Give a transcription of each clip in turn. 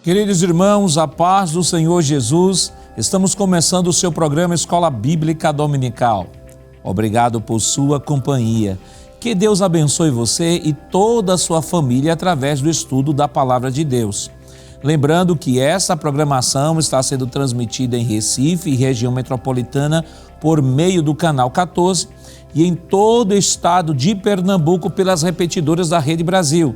Queridos irmãos, a paz do Senhor Jesus, estamos começando o seu programa Escola Bíblica Dominical. Obrigado por sua companhia. Que Deus abençoe você e toda a sua família através do estudo da Palavra de Deus. Lembrando que essa programação está sendo transmitida em Recife e região metropolitana por meio do Canal 14 e em todo o estado de Pernambuco pelas repetidoras da Rede Brasil.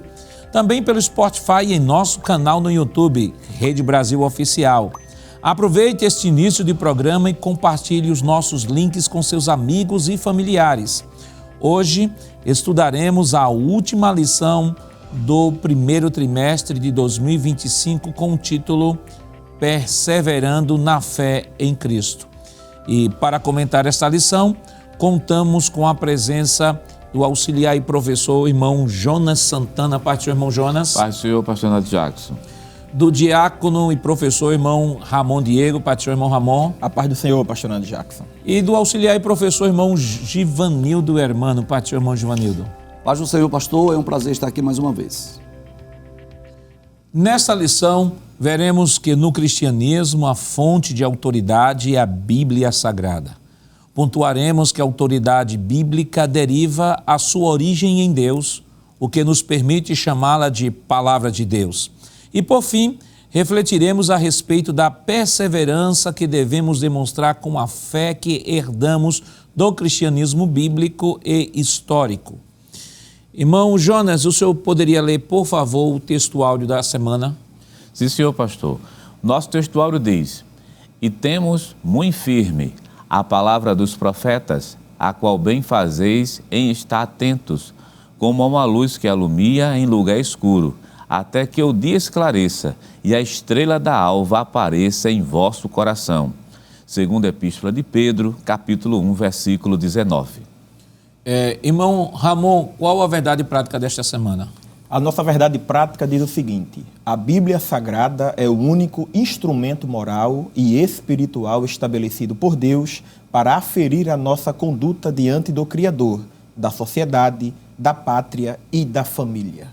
Também pelo Spotify e em nosso canal no YouTube, Rede Brasil Oficial. Aproveite este início de programa e compartilhe os nossos links com seus amigos e familiares. Hoje estudaremos a última lição do primeiro trimestre de 2025 com o título Perseverando na Fé em Cristo. E para comentar esta lição, contamos com a presença do auxiliar e professor irmão Jonas Santana. Paz do Senhor, irmão Jonas. Paz do Senhor, pastor Renato Jackson. Do diácono e professor irmão Ramon Diego. Paz do Senhor, irmão Ramon. A paz do Senhor, pastor Renato Jackson. E do auxiliar e professor irmão Givanildo Hermano. Paz do Senhor, irmão Givanildo. Paz do Senhor, pastor, é um prazer estar aqui mais uma vez. Nesta lição, veremos que no cristianismo a fonte de autoridade é a Bíblia Sagrada. Pontuaremos que a autoridade bíblica deriva a sua origem em Deus, o que nos permite chamá-la de Palavra de Deus. E, por fim, refletiremos a respeito da perseverança que devemos demonstrar com a fé que herdamos do cristianismo bíblico e histórico. Irmão Jonas, o senhor poderia ler, por favor, o texto áudio da semana? Sim, senhor pastor. Nosso texto áudio diz: E temos muito firme a palavra dos profetas, a qual bem fazeis em estar atentos, como a uma luz que alumia em lugar escuro, até que o dia esclareça e a estrela da alva apareça em vosso coração. Segunda Epístola de Pedro, capítulo 1, versículo 19. Irmão Ramon, qual a verdade prática desta semana? A nossa verdade prática diz o seguinte: a Bíblia Sagrada é o único instrumento moral e espiritual estabelecido por Deus para aferir a nossa conduta diante do Criador, da sociedade, da pátria e da família.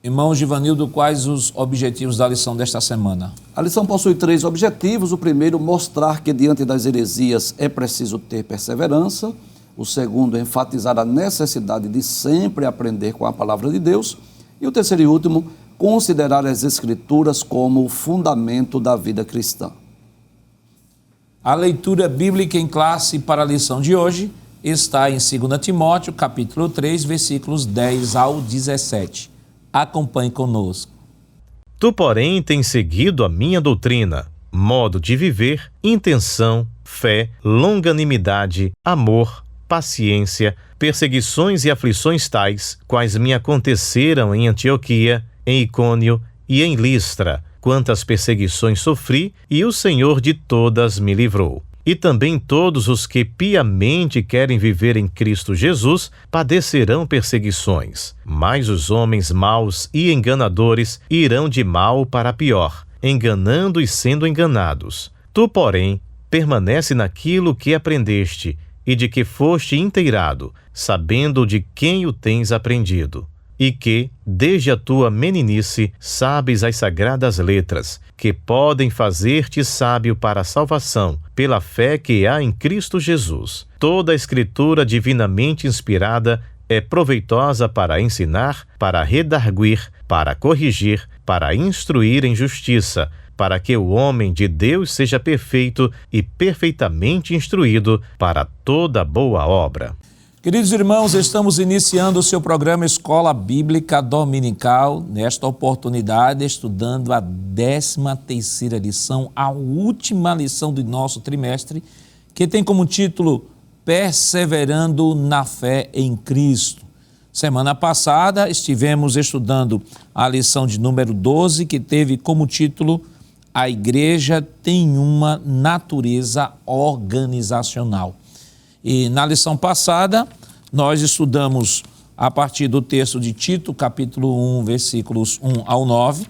Irmão Givanildo, quais os objetivos da lição desta semana? A lição possui 3 objetivos. O primeiro, mostrar que diante das heresias é preciso ter perseverança. O segundo, enfatizar a necessidade de sempre aprender com a palavra de Deus. E o terceiro e último, considerar as Escrituras como o fundamento da vida cristã. A leitura bíblica em classe para a lição de hoje está em 2 Timóteo, capítulo 3, versículos 10 ao 17. Acompanhe conosco. Tu, porém, tens seguido a minha doutrina, modo de viver, intenção, fé, longanimidade, amor, paciência, perseguições e aflições tais, quais me aconteceram em Antioquia, em Icônio e em Listra, quantas perseguições sofri, e o Senhor de todas me livrou. E também todos os que piamente querem viver em Cristo Jesus padecerão perseguições. Mas os homens maus e enganadores irão de mal para pior, enganando e sendo enganados. Tu, porém, permanece naquilo que aprendeste, e de que foste inteirado, sabendo de quem o tens aprendido, e que, desde a tua meninice, sabes as sagradas letras, que podem fazer-te sábio para a salvação, pela fé que há em Cristo Jesus. Toda a Escritura divinamente inspirada é proveitosa para ensinar, para redarguir, para corrigir, para instruir em justiça, para que o homem de Deus seja perfeito e perfeitamente instruído para toda boa obra. Queridos irmãos, estamos iniciando o seu programa Escola Bíblica Dominical, nesta oportunidade estudando a 13ª lição, a última lição do nosso trimestre, que tem como título Perseverando na Fé em Cristo. Semana passada estivemos estudando a lição de número 12, que teve como título A Igreja tem uma natureza organizacional. E na lição passada, nós estudamos a partir do texto de Tito, capítulo 1, versículos 1 ao 9.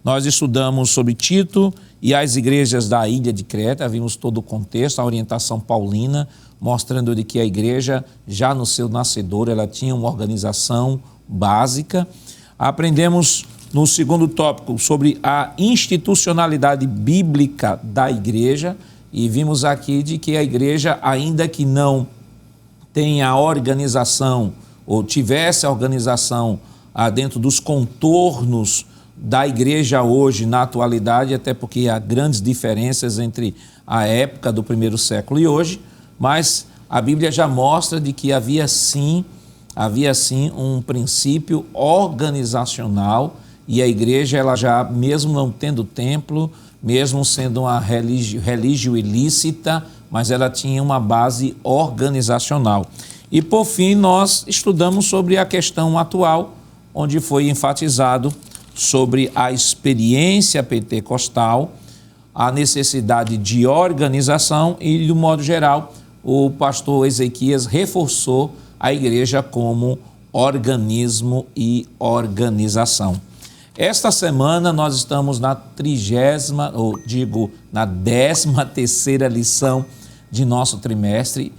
Nós estudamos sobre Tito e as igrejas da ilha de Creta, vimos todo o contexto, a orientação paulina, mostrando de que a igreja, já no seu nascedor, ela tinha uma organização básica. Aprendemos no segundo tópico, sobre a institucionalidade bíblica da igreja, e vimos aqui de que a igreja, ainda que não tenha a organização, ou tivesse a organização dentro dos contornos da igreja hoje, na atualidade, até porque há grandes diferenças entre a época do primeiro século e hoje, mas a Bíblia já mostra de que havia sim um princípio organizacional, e a igreja, ela já, mesmo não tendo templo, mesmo sendo uma religião ilícita, mas ela tinha uma base organizacional. E por fim, nós estudamos sobre a questão atual, onde foi enfatizado sobre a experiência pentecostal, a necessidade de organização e, de um modo geral, o pastor Ezequias reforçou a igreja como organismo e organização. Esta semana nós estamos na 13ª lição de nosso trimestre,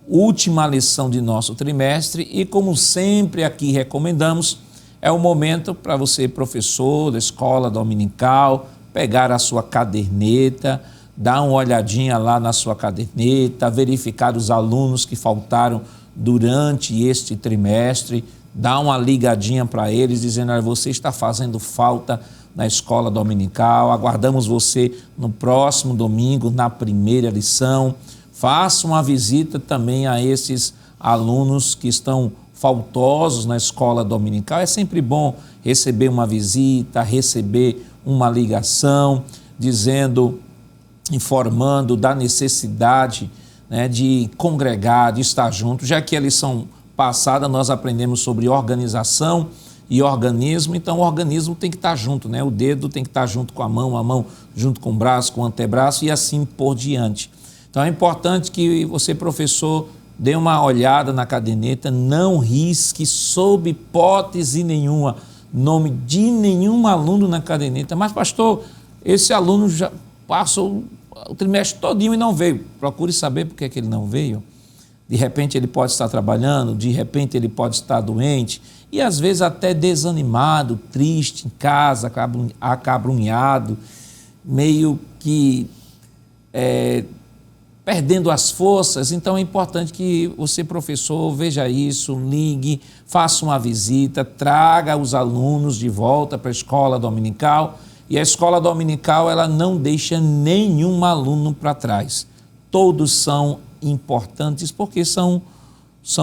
última lição de nosso trimestre, e como sempre aqui recomendamos, é o momento para você, professor da escola dominical, pegar a sua caderneta, dar uma olhadinha lá na sua caderneta, verificar os alunos que faltaram durante este trimestre, dar uma ligadinha para eles, dizendo: olha, você está fazendo falta na escola dominical, aguardamos você no próximo domingo, na primeira lição. Faça uma visita também a esses alunos que estão faltosos na escola dominical. É sempre bom receber uma visita, receber uma ligação, informando da necessidade, né, de congregar, de estar junto, já que a lição passada nós aprendemos sobre organização e organismo, então o organismo tem que estar junto, né? O dedo tem que estar junto com a mão junto com o braço, com o antebraço e assim por diante. Então é importante que você, professor, dê uma olhada na caderneta, não risque sob hipótese nenhuma nome de nenhum aluno na caderneta. Mas, pastor, esse aluno já passou o trimestre todinho e não veio. Procure saber por que ele não veio. De repente ele pode estar trabalhando, de repente ele pode estar doente e às vezes até desanimado, triste em casa, acabrunhado, meio que perdendo as forças. Então é importante que você, professor, veja isso, ligue, faça uma visita, traga os alunos de volta para a escola dominical. E a escola dominical, ela não deixa nenhum aluno para trás. Todos são importantes porque são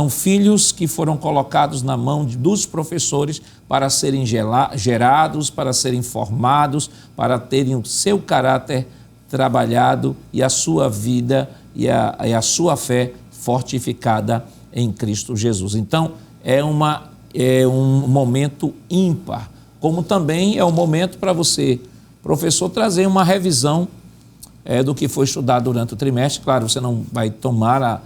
filhos que foram colocados na mão dos professores para serem gerados, para serem formados, para terem o seu caráter trabalhado e a sua vida e a sua fé fortificada em Cristo Jesus. Então, é um momento ímpar, como também é um momento para você, professor, trazer uma revisão do que foi estudado durante o trimestre. Claro, você não vai tomar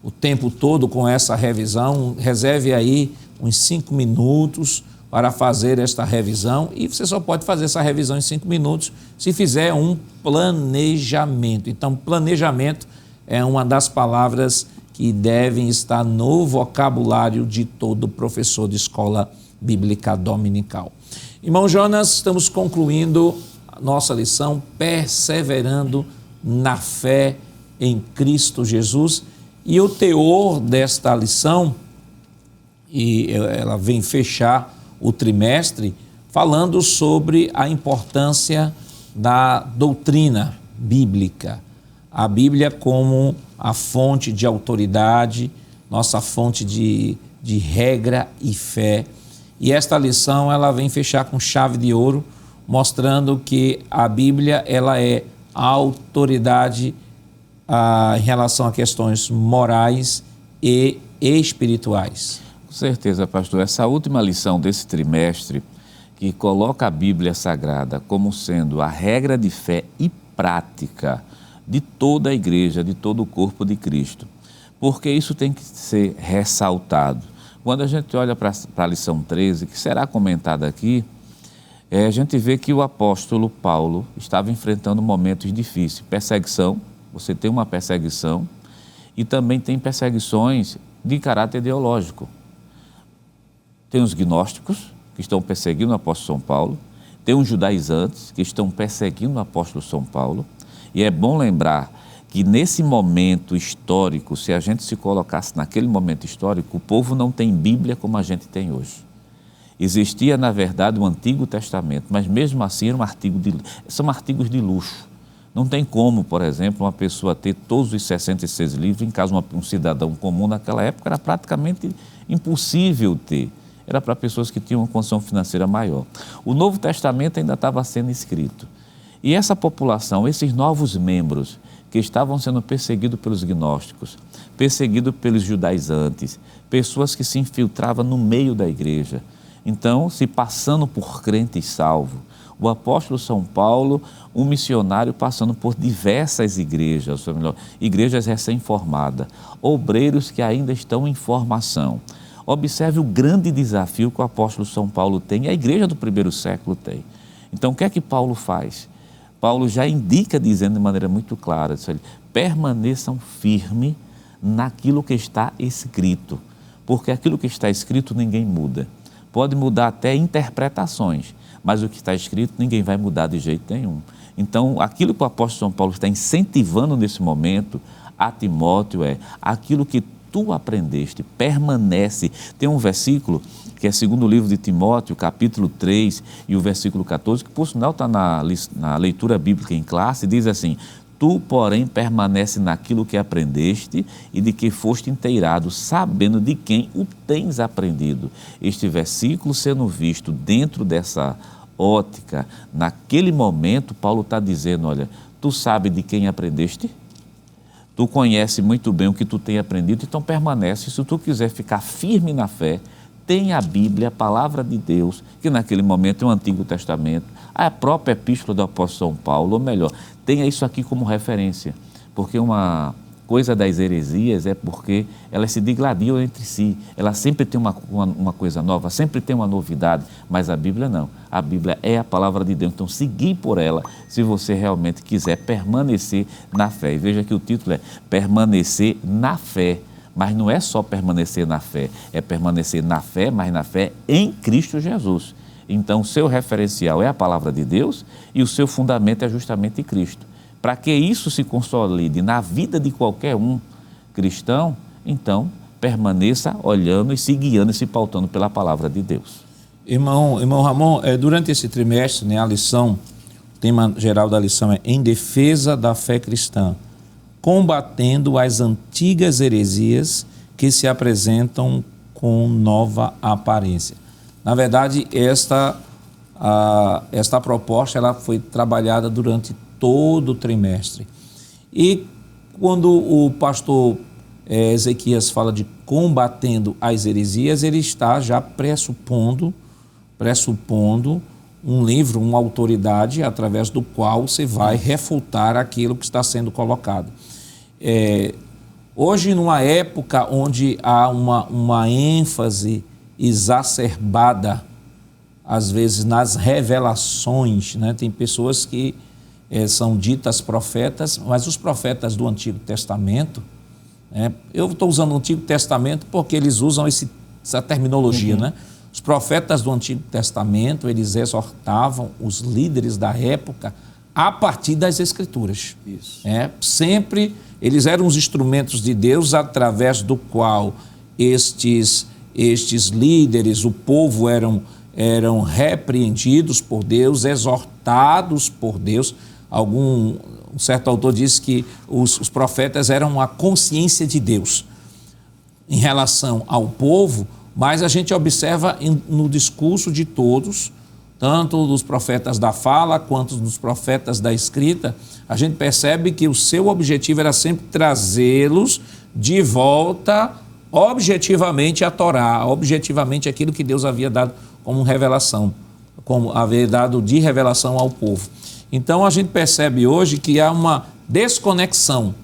o tempo todo com essa revisão, reserve aí uns 5 minutos para fazer esta revisão, e você só pode fazer essa revisão em 5 minutos se fizer um planejamento. Então, planejamento é uma das palavras que devem estar no vocabulário de todo professor de escola bíblica dominical. Irmão Jonas, estamos concluindo a nossa lição, perseverando na fé em Cristo Jesus, e o teor desta lição, e ela vem fechar o trimestre, falando sobre a importância da doutrina bíblica. A Bíblia como a fonte de autoridade, nossa fonte de regra e fé. E esta lição, ela vem fechar com chave de ouro, mostrando que a Bíblia, ela é a autoridade em relação a questões morais e espirituais. Com certeza, pastor. Essa última lição desse trimestre, que coloca a Bíblia Sagrada como sendo a regra de fé e prática de toda a igreja, de todo o corpo de Cristo. Porque isso tem que ser ressaltado. Quando a gente olha para a lição 13, que será comentada aqui, a gente vê que o apóstolo Paulo estava enfrentando momentos difíceis. Perseguição, você tem uma perseguição, e também tem perseguições de caráter ideológico. Tem os gnósticos, que estão perseguindo o apóstolo São Paulo, tem os judaizantes que estão perseguindo o apóstolo São Paulo, e é bom lembrar que nesse momento histórico, se a gente se colocasse naquele momento histórico, o povo não tem Bíblia como a gente tem hoje. Existia, na verdade, o Antigo Testamento, mas mesmo assim são artigos de luxo. Não tem como, por exemplo, uma pessoa ter todos os 66 livros, em caso um cidadão comum naquela época, era praticamente impossível ter. Era para pessoas que tinham uma condição financeira maior. O Novo Testamento ainda estava sendo escrito. E essa população, esses novos membros que estavam sendo perseguidos pelos gnósticos, perseguidos pelos judaizantes, pessoas que se infiltravam no meio da igreja, então, se passando por crentes salvos, o apóstolo São Paulo, um missionário passando por diversas igrejas, ou melhor, igrejas recém-formadas, obreiros que ainda estão em formação. Observe o grande desafio que o apóstolo São Paulo tem e a igreja do primeiro século tem. Então, o que é que Paulo faz? Paulo já indica, dizendo de maneira muito clara, permaneçam firmes naquilo que está escrito, porque aquilo que está escrito ninguém muda. Pode mudar até interpretações, mas o que está escrito ninguém vai mudar de jeito nenhum. Então, aquilo que o apóstolo São Paulo está incentivando nesse momento a Timóteo é aquilo que tu aprendeste, permanece. Tem um versículo que é segundo o livro de Timóteo, capítulo 3 e o versículo 14, que por sinal está na leitura bíblica em classe, diz assim: tu, porém, permanece naquilo que aprendeste e de que foste inteirado, sabendo de quem o tens aprendido. Este versículo sendo visto dentro dessa ótica, naquele momento, Paulo está dizendo, olha, tu sabe de quem aprendeste? Tu conhece muito bem o que tu tem aprendido, então permanece. Se tu quiser ficar firme na fé, tem a Bíblia, a palavra de Deus, que naquele momento é o Antigo Testamento, a própria epístola do apóstolo São Paulo, ou melhor, tenha isso aqui como referência, porque uma coisa das heresias é porque elas se digladiam entre si, ela sempre tem uma coisa nova, sempre tem uma novidade, mas a Bíblia não, a Bíblia é a palavra de Deus, então seguir por ela se você realmente quiser permanecer na fé. E veja que o título é permanecer na fé, mas não é só permanecer na fé, é permanecer na fé, mas na fé em Cristo Jesus. Então, o seu referencial é a palavra de Deus e o seu fundamento é justamente Cristo. Para que isso se consolide na vida de qualquer um cristão, então, permaneça olhando e se guiando e se pautando pela palavra de Deus. Irmão Ramon, durante esse trimestre, a lição, o tema geral da lição é em defesa da fé cristã, combatendo as antigas heresias que se apresentam com nova aparência. Na verdade, esta proposta ela foi trabalhada durante todo o trimestre. E quando o pastor Ezequias fala de combatendo as heresias, ele está já pressupondo um livro, uma autoridade através do qual você vai refutar aquilo que está sendo colocado. Hoje, numa época onde há uma ênfase exacerbada, às vezes, nas revelações, tem pessoas que são ditas profetas, mas os profetas do Antigo Testamento, eu estou usando o Antigo Testamento porque eles usam essa terminologia, Os profetas do Antigo Testamento, eles exortavam os líderes da época a partir das Escrituras. Isso. Sempre eles eram os instrumentos de Deus através do qual estes líderes, o povo eram repreendidos por Deus, exortados por Deus. Um certo autor disse que os profetas eram a consciência de Deus em relação ao povo, mas a gente observa no discurso de todos, tanto dos profetas da fala quanto dos profetas da escrita, a gente percebe que o seu objetivo era sempre trazê-los de volta objetivamente a Torá, objetivamente aquilo que Deus havia dado como revelação, como havia dado de revelação ao povo. Então a gente percebe hoje que há uma desconexão,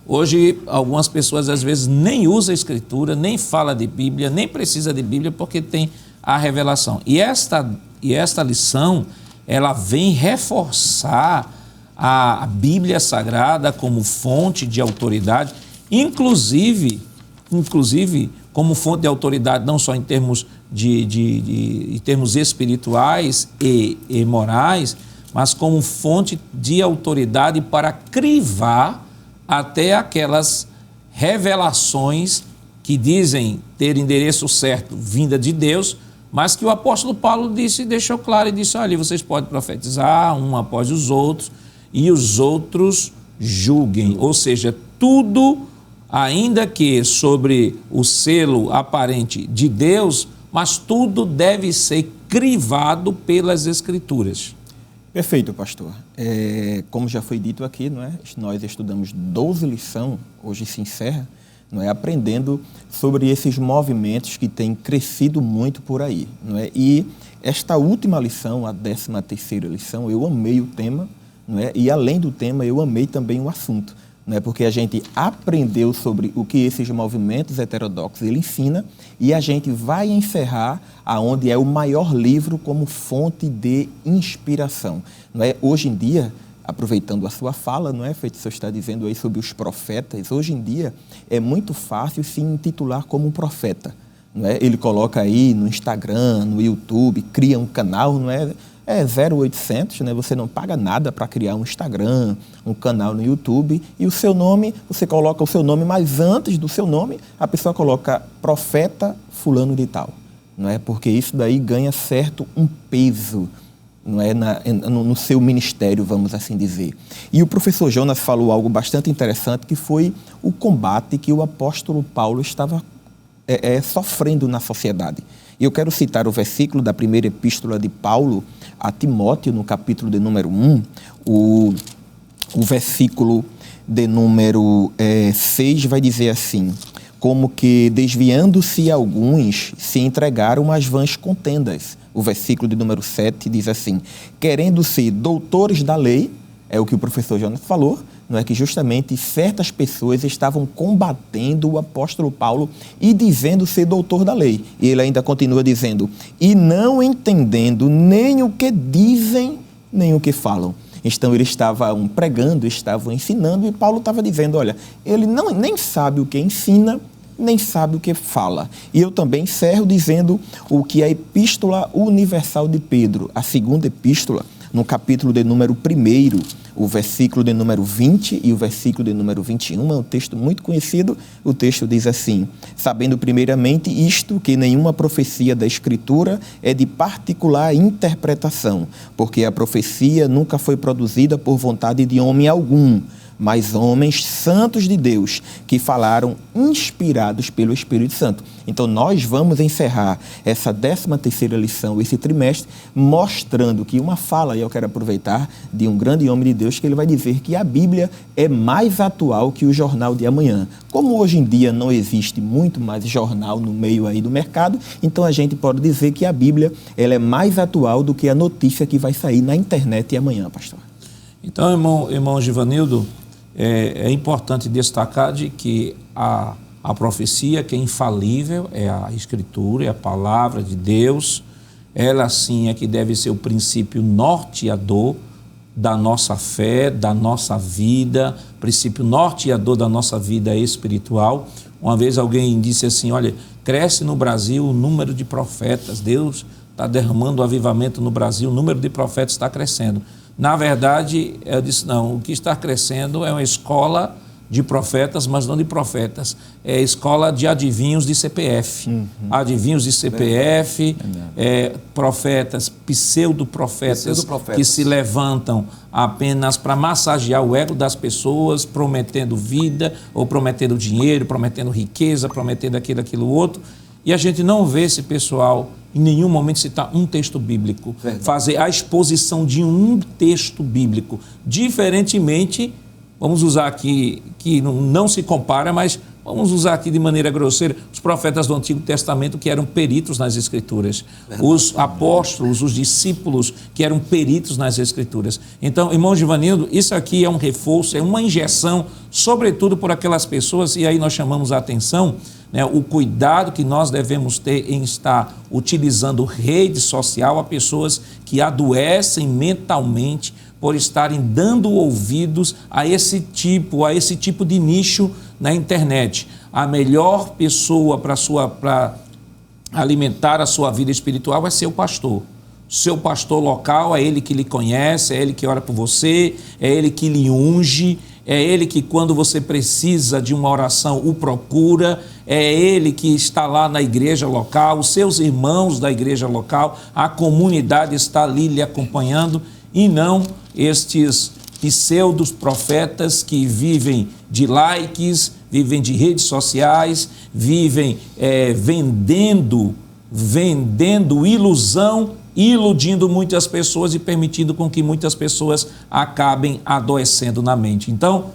Hoje algumas pessoas às vezes nem usam a Escritura, nem fala de Bíblia, nem precisa de Bíblia porque tem a revelação. E esta lição, ela vem reforçar a Bíblia Sagrada como fonte de autoridade, inclusive como fonte de autoridade não só em termos em termos espirituais e morais, mas como fonte de autoridade para crivar até aquelas revelações que dizem ter endereço certo, vinda de Deus, mas que o apóstolo Paulo deixou claro e disse, olha, vocês podem profetizar um após os outros e os outros julguem. Ou seja, tudo, ainda que sobre o selo aparente de Deus, mas tudo deve ser crivado pelas Escrituras. Perfeito, pastor. Como já foi dito aqui, não é? Nós estudamos 12 lições, hoje se encerra, não é? Aprendendo sobre esses movimentos que têm crescido muito por aí. Não é? E esta última lição, a 13ª lição, eu amei o tema, não é? E além do tema, eu amei também o assunto. Não é? Porque a gente aprendeu sobre o que esses movimentos heterodoxos ele ensina e a gente vai encerrar aonde é o maior livro como fonte de inspiração. Não é? Hoje em dia, aproveitando a sua fala, não é, feito, o senhor está dizendo aí sobre os profetas, hoje em dia é muito fácil se intitular como um profeta. Não é? Ele coloca aí no Instagram, no YouTube, cria um canal, não é? 0,800, né? Você não paga nada para criar um Instagram, um canal no YouTube, e o seu nome, você coloca o seu nome, mas antes do seu nome, a pessoa coloca profeta fulano de tal, não é? Porque isso daí ganha certo um peso, não é? No seu ministério, vamos assim dizer. E o professor Jonas falou algo bastante interessante, que foi o combate que o apóstolo Paulo estava sofrendo na sociedade. E eu quero citar o versículo da primeira epístola de Paulo a Timóteo, no capítulo de número 1, o versículo de número 6 vai dizer assim, como que desviando-se alguns se entregaram às vãs contendas. O versículo de número 7 diz assim, querendo ser doutores da lei, é o que o professor Jonas falou, não é, que justamente certas pessoas estavam combatendo o apóstolo Paulo e dizendo ser doutor da lei. E ele ainda continua dizendo, e não entendendo nem o que dizem, nem o que falam. Então, eles estavam pregando, estavam ensinando, e Paulo estava dizendo, olha, ele nem sabe o que ensina, nem sabe o que fala. E eu também encerro dizendo o que a Epístola Universal de Pedro, a segunda epístola, no capítulo de número 1, o versículo de número 20 e o versículo de número 21, é um texto muito conhecido. O texto diz assim, sabendo primeiramente isto, que nenhuma profecia da Escritura é de particular interpretação, porque a profecia nunca foi produzida por vontade de homem algum, mas homens santos de Deus, que falaram inspirados pelo Espírito Santo. Então, nós vamos encerrar essa 13ª lição, esse trimestre, mostrando que uma fala, e eu quero aproveitar, de um grande homem de Deus, que ele vai dizer que a Bíblia é mais atual que o jornal de amanhã. Como hoje em dia não existe muito mais jornal no meio aí do mercado, então a gente pode dizer que a Bíblia ela é mais atual do que a notícia que vai sair na internet amanhã, pastor. Então, irmão Givanildo, é importante destacar de que a profecia que é infalível é a Escritura, é a palavra de Deus. Ela sim é que deve ser o princípio norteador da nossa fé, da nossa vida, princípio norteador da nossa vida espiritual. Uma vez alguém disse assim, olha, cresce no Brasil o número de profetas, Deus está derramando o avivamento no Brasil, o número de profetas está crescendo. Na verdade, eu disse, não, o que está crescendo é uma escola de profetas, mas não de profetas, é a escola de adivinhos de CPF. Adivinhos de CPF, profetas, pseudo-profetas que se levantam apenas para massagear o ego das pessoas, prometendo vida, ou prometendo dinheiro, prometendo riqueza, prometendo aquilo outro. E a gente não vê esse pessoal em nenhum momento citar um texto bíblico, fazer a exposição de um texto bíblico. Diferentemente, vamos usar aqui, que não se compara, mas vamos usar aqui de maneira grosseira, os profetas do Antigo Testamento que eram peritos nas Escrituras, os apóstolos, os discípulos que eram peritos nas Escrituras. Então, irmão Givanildo, isso aqui é um reforço, é uma injeção, sobretudo por aquelas pessoas, e aí nós chamamos a atenção, né, o cuidado que nós devemos ter em estar utilizando rede social a pessoas que adoecem mentalmente por estarem dando ouvidos a esse tipo de nicho na internet. A melhor pessoa para alimentar a sua vida espiritual é seu pastor. Seu pastor local é ele que lhe conhece, é ele que ora por você, é ele que lhe unge, é ele que quando você precisa de uma oração o procura, é ele que está lá na igreja local, os seus irmãos da igreja local, a comunidade está ali lhe acompanhando, e não estes pseudos profetas que vivem de likes, vivem de redes sociais, vivem vendendo ilusão, iludindo muitas pessoas e permitindo com que muitas pessoas acabem adoecendo na mente. Então,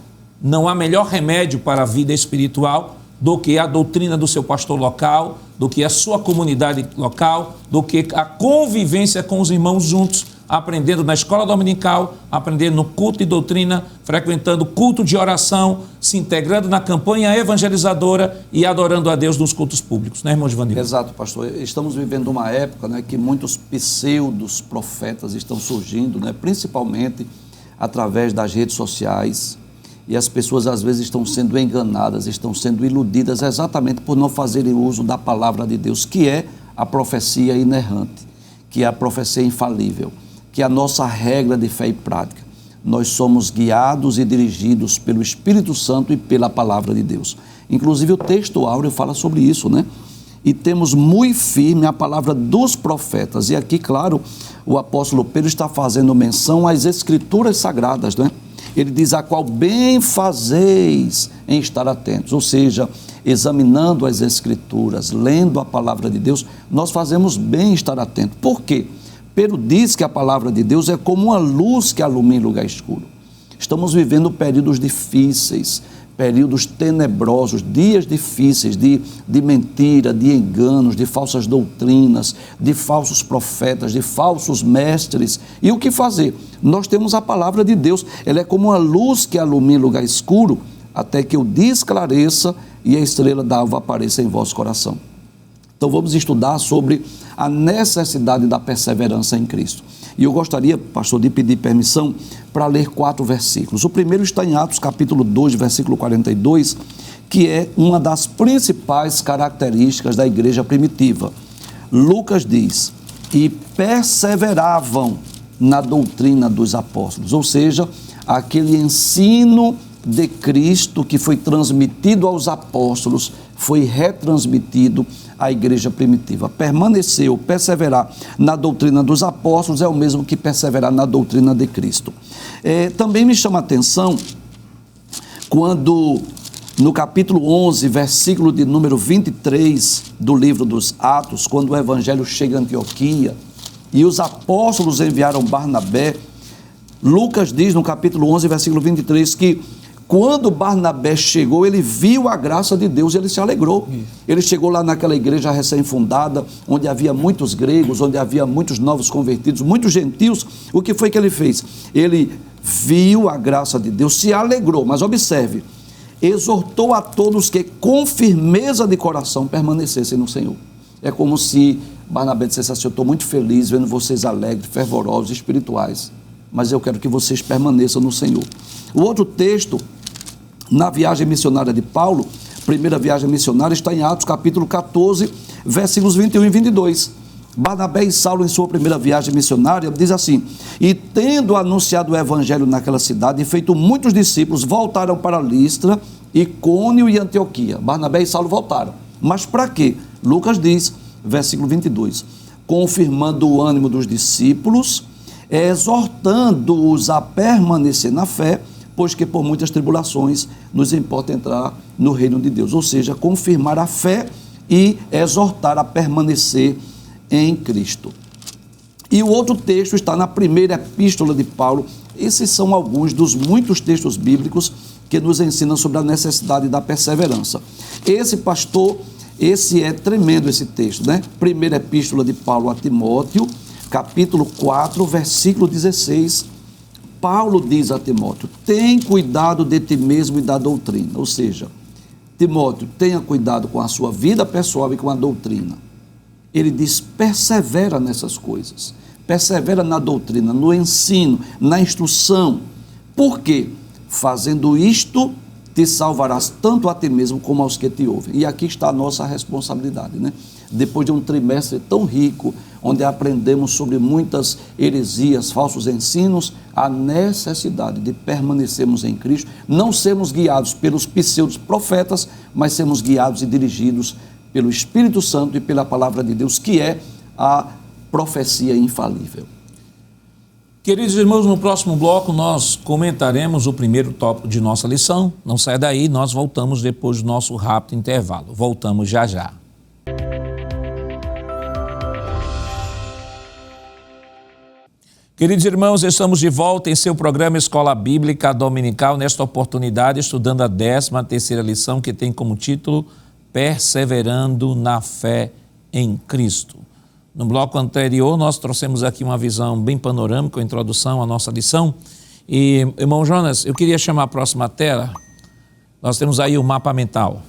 não há melhor remédio para a vida espiritual do que a doutrina do seu pastor local, do que a sua comunidade local, do que a convivência com os irmãos juntos, aprendendo na escola dominical, aprendendo no culto de doutrina, frequentando culto de oração, se integrando na campanha evangelizadora e adorando a Deus nos cultos públicos, né, irmão Givanildo? Exato, pastor. Estamos vivendo uma época, né, que muitos pseudos profetas estão surgindo, né, principalmente através das redes sociais, e as pessoas às vezes estão sendo enganadas, estão sendo iludidas exatamente por não fazerem uso da palavra de Deus, que é a profecia inerrante, que é a profecia infalível, que é a nossa regra de fé e prática. Nós somos guiados e dirigidos pelo Espírito Santo e pela palavra de Deus. Inclusive o texto áureo fala sobre isso, né? E temos muito firme a palavra dos profetas. E aqui, claro, o apóstolo Pedro está fazendo menção às escrituras sagradas, né? Ele diz: a qual bem fazeis em estar atentos. Ou seja, examinando as escrituras, lendo a palavra de Deus, nós fazemos bem em estar atentos. Por quê? Pedro diz que a palavra de Deus é como uma luz que alumina o lugar escuro. Estamos vivendo períodos difíceis, períodos tenebrosos, dias difíceis de mentira, de enganos, de falsas doutrinas, de falsos profetas, de falsos mestres. E o que fazer? Nós temos a palavra de Deus, ela é como uma luz que alumina o lugar escuro, até que o dia esclareça e a estrela da alva apareça em vosso coração. Então vamos estudar sobre a necessidade da perseverança em Cristo. E eu gostaria, pastor, de pedir permissão para ler 4 versículos. O primeiro está em Atos capítulo 2, versículo 42, que é uma das principais características da igreja primitiva. Lucas diz: e perseveravam na doutrina dos apóstolos, ou seja, aquele ensino de Cristo que foi transmitido aos apóstolos, foi retransmitido à igreja primitiva. Permanecer ou perseverar na doutrina dos apóstolos é o mesmo que perseverar na doutrina de Cristo. Também me chama a atenção quando no capítulo 11, versículo de número 23 do livro dos Atos, quando o evangelho chega a Antioquia e os apóstolos enviaram Barnabé, Lucas diz no capítulo 11, versículo 23, que quando Barnabé chegou, ele viu a graça de Deus e ele se alegrou. Ele chegou lá naquela igreja recém-fundada, onde havia muitos gregos, onde havia muitos novos convertidos, muitos gentios. O que foi que ele fez? Ele viu a graça de Deus, se alegrou, mas observe, exortou a todos que com firmeza de coração permanecessem no Senhor. É como se Barnabé dissesse assim: eu estou muito feliz vendo vocês alegres, fervorosos, espirituais, mas eu quero que vocês permaneçam no Senhor. O outro texto, na viagem missionária de Paulo, primeira viagem missionária, está em Atos capítulo 14, versículos 21 e 22. Barnabé e Saulo, em sua primeira viagem missionária, diz assim: e tendo anunciado o evangelho naquela cidade e feito muitos discípulos, voltaram para Listra, Icônio e Antioquia. Barnabé e Saulo voltaram. Mas para quê? Lucas diz, versículo 22, confirmando o ânimo dos discípulos, exortando-os a permanecer na fé, pois que por muitas tribulações nos importa entrar no reino de Deus. Ou seja, confirmar a fé e exortar a permanecer em Cristo. E o outro texto está na primeira epístola de Paulo. Esses são alguns dos muitos textos bíblicos que nos ensinam sobre a necessidade da perseverança. Esse é tremendo esse texto, né? Primeira epístola de Paulo a Timóteo, capítulo 4, versículo 16. Paulo diz a Timóteo: tem cuidado de ti mesmo e da doutrina. Ou seja, Timóteo, tenha cuidado com a sua vida pessoal e com a doutrina. Ele diz: persevera nessas coisas, persevera na doutrina, no ensino, na instrução. Por quê? Fazendo isto, te salvarás tanto a ti mesmo como aos que te ouvem. E aqui está a nossa responsabilidade, né? depois de um trimestre tão rico, onde aprendemos sobre muitas heresias, falsos ensinos, a necessidade de permanecermos em Cristo, não sermos guiados pelos pseudos profetas, mas sermos guiados e dirigidos pelo Espírito Santo e pela palavra de Deus, que é a profecia infalível. Queridos irmãos, no próximo bloco nós comentaremos o primeiro tópico de nossa lição. Não saia daí, nós voltamos depois do nosso rápido intervalo. Voltamos já já. Queridos irmãos, estamos de volta em seu programa Escola Bíblica Dominical, nesta oportunidade estudando a 13ª lição, que tem como título Perseverando na Fé em Cristo. No bloco anterior, nós trouxemos aqui uma visão bem panorâmica, a introdução à nossa lição. E, irmão Jonas, eu queria chamar a próxima tela. Nós temos aí o mapa mental.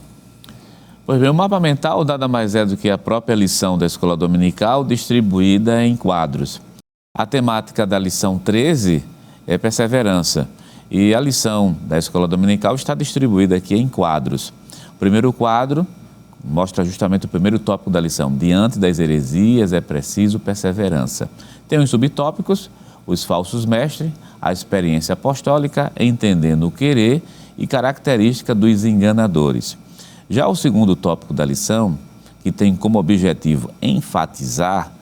Pois bem, o mapa mental nada mais é do que a própria lição da Escola Dominical distribuída em quadros. A temática da lição 13 é perseverança. E a lição da Escola Dominical está distribuída aqui em quadros. O primeiro quadro mostra justamente o primeiro tópico da lição. Diante das heresias é preciso perseverança. Tem os subtópicos, os falsos mestres, a experiência apostólica, entendendo o querer e característica dos enganadores. Já o segundo tópico da lição, que tem como objetivo enfatizar,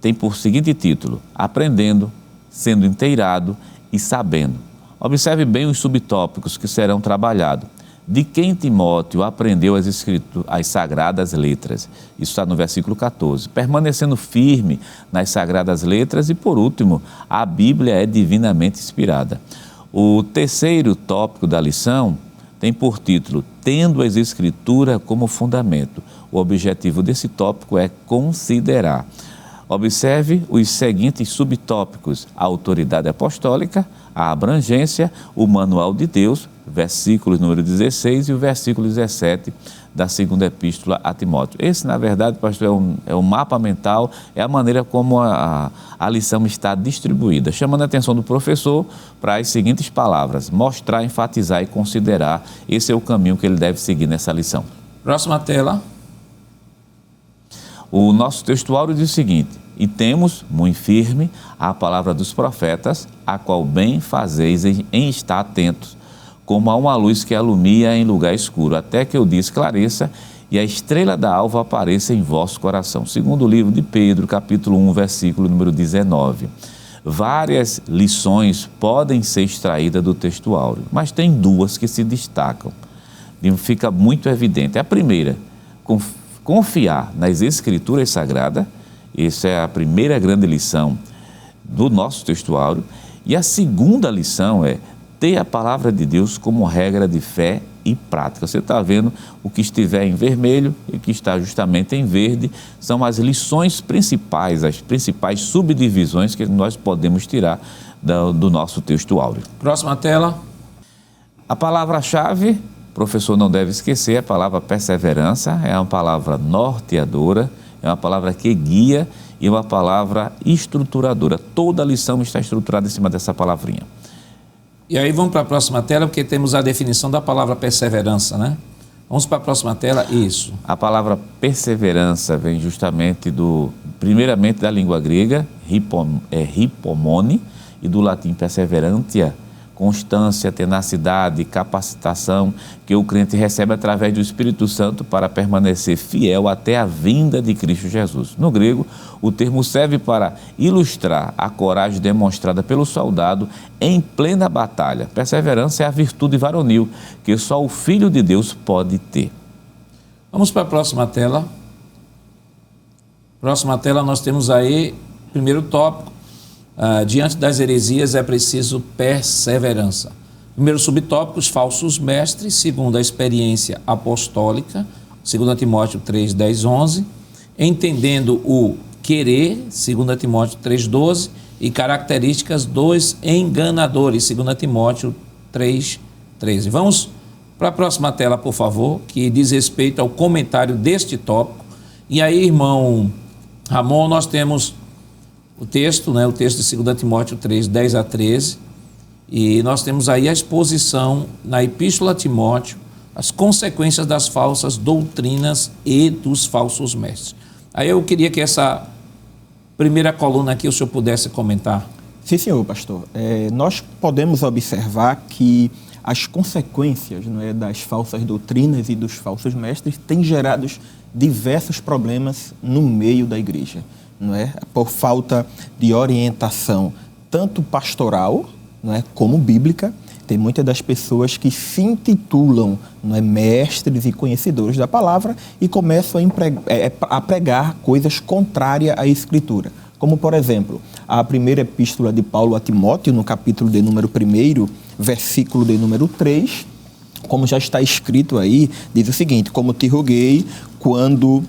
tem por seguinte título: Aprendendo, sendo inteirado e sabendo. Observe bem os subtópicos que serão trabalhados. De quem Timóteo aprendeu as sagradas letras. Isso está no versículo 14. Permanecendo firme nas sagradas letras. E por último, a Bíblia é divinamente inspirada. O terceiro tópico da lição tem por título Tendo as Escrituras como fundamento. O objetivo desse tópico é considerar. Observe os seguintes subtópicos: a autoridade apostólica, a abrangência, o manual de Deus, versículos número 16 e o versículo 17 da segunda epístola a Timóteo. Esse, na verdade, pastor, é um mapa mental, é a maneira como a lição está distribuída, chamando a atenção do professor para as seguintes palavras: mostrar, enfatizar e considerar. Esse é o caminho que ele deve seguir nessa lição. Próxima tela. O nosso textuário diz o seguinte: e temos muito firme a palavra dos profetas, a qual bem fazeis em estar atentos, como a uma luz que alumia em lugar escuro, até que o dia esclareça e a estrela da alva apareça em vosso coração. Segundo o livro de Pedro, capítulo 1, versículo número 19. Várias lições podem ser extraídas do textuário, mas tem duas que se destacam. Fica muito evidente. A primeira, confiar nas Escrituras Sagradas. Essa é a primeira grande lição do nosso textuário. E a segunda lição é ter a palavra de Deus como regra de fé e prática. Você está vendo o que estiver em vermelho e o que está justamente em verde. São as lições principais, as principais subdivisões que nós podemos tirar do nosso textuário. Próxima tela. A palavra-chave, o professor não deve esquecer, a palavra perseverança é uma palavra norteadora, é uma palavra que guia e uma palavra estruturadora. Toda a lição está estruturada em cima dessa palavrinha. E aí vamos para a próxima tela, porque temos a definição da palavra perseverança, né? Vamos para a próxima tela, isso. A palavra perseverança vem justamente primeiramente da língua grega, hipomone, e do latim perseverantia, constância, tenacidade, capacitação que o crente recebe através do Espírito Santo para permanecer fiel até a vinda de Cristo Jesus. No grego, o termo serve para ilustrar a coragem demonstrada pelo soldado em plena batalha. Perseverança é a virtude varonil que só o Filho de Deus pode ter. Vamos para a próxima tela. Próxima tela, nós temos aí o primeiro tópico. Diante das heresias é preciso perseverança. Primeiro subtópico, os falsos mestres. Segundo, a experiência apostólica. 2 Timóteo 3, 10, 11. Entendendo o querer. 2 Timóteo 3, 12. E características dos enganadores. 2 Timóteo 3, 13. Vamos para a próxima tela, por favor, que diz respeito ao comentário deste tópico. E aí, irmão Ramon, nós temos o texto, né, o texto de 2 Timóteo 3, 10 a 13, e nós temos aí a exposição na Epístola a Timóteo, as consequências das falsas doutrinas e dos falsos mestres. Aí eu queria que essa primeira coluna aqui o senhor pudesse comentar. Sim, senhor, pastor. Nós podemos observar que as consequências, não é, das falsas doutrinas e dos falsos mestres têm gerado diversos problemas no meio da igreja, não é? Por falta de orientação, tanto pastoral, não é, como bíblica. Tem muitas das pessoas que se intitulam, não é, mestres e conhecedores da palavra e começam a pregar coisas contrárias à Escritura. Como, por exemplo, a primeira epístola de Paulo a Timóteo, no capítulo de número 1, versículo de número 3, como já está escrito aí, diz o seguinte: como te roguei quando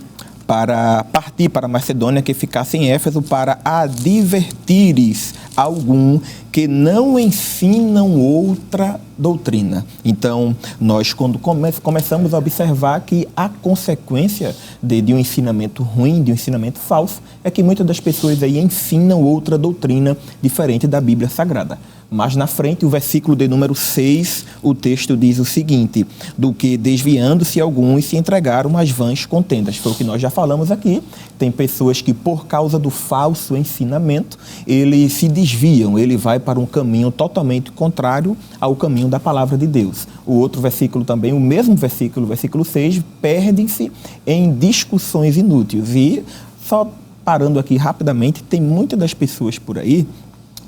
para partir para Macedônia, que ficasse em Éfeso, para advertires algum que não ensinam outra doutrina. Então, nós quando começamos a observar que a consequência de um ensinamento ruim, de um ensinamento falso, é que muitas das pessoas aí ensinam outra doutrina diferente da Bíblia Sagrada. Mas na frente, o versículo de número 6, o texto diz o seguinte: do que desviando-se alguns se entregaram às vãs contendas. Foi o que nós já falamos aqui. Tem pessoas que, por causa do falso ensinamento, eles se desviam, ele vai para um caminho totalmente contrário ao caminho da palavra de Deus. O outro versículo também, o mesmo versículo, versículo 6, perdem-se em discussões inúteis. E, só parando aqui rapidamente, tem muitas das pessoas por aí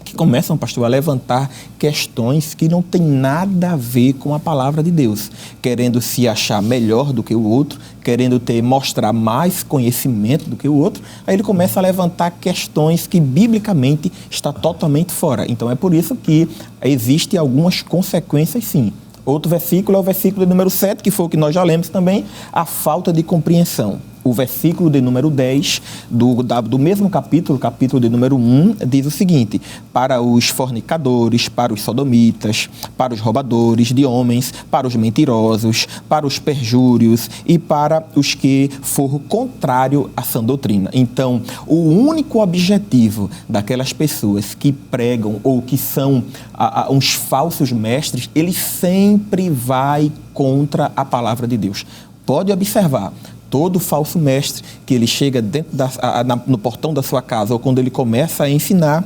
que começam, pastor, a levantar questões que não tem nada a ver com a palavra de Deus, querendo se achar melhor do que o outro, querendo mostrar mais conhecimento do que o outro. Aí ele começa a levantar questões que biblicamente está totalmente fora. Então é por isso que existem algumas consequências, sim. Outro versículo é o versículo de número 7, que foi o que nós já lemos também, a falta de compreensão. O versículo de número 10 do mesmo capítulo, capítulo de número 1, diz o seguinte: para os fornicadores, para os sodomitas, para os roubadores de homens, para os mentirosos, para os perjúrios e para os que for contrário à sã doutrina. Então, o único objetivo daquelas pessoas que pregam ou que são uns falsos mestres, ele sempre vai contra a palavra de Deus. Pode observar. Todo falso mestre que ele chega dentro no portão da sua casa, ou quando ele começa a ensinar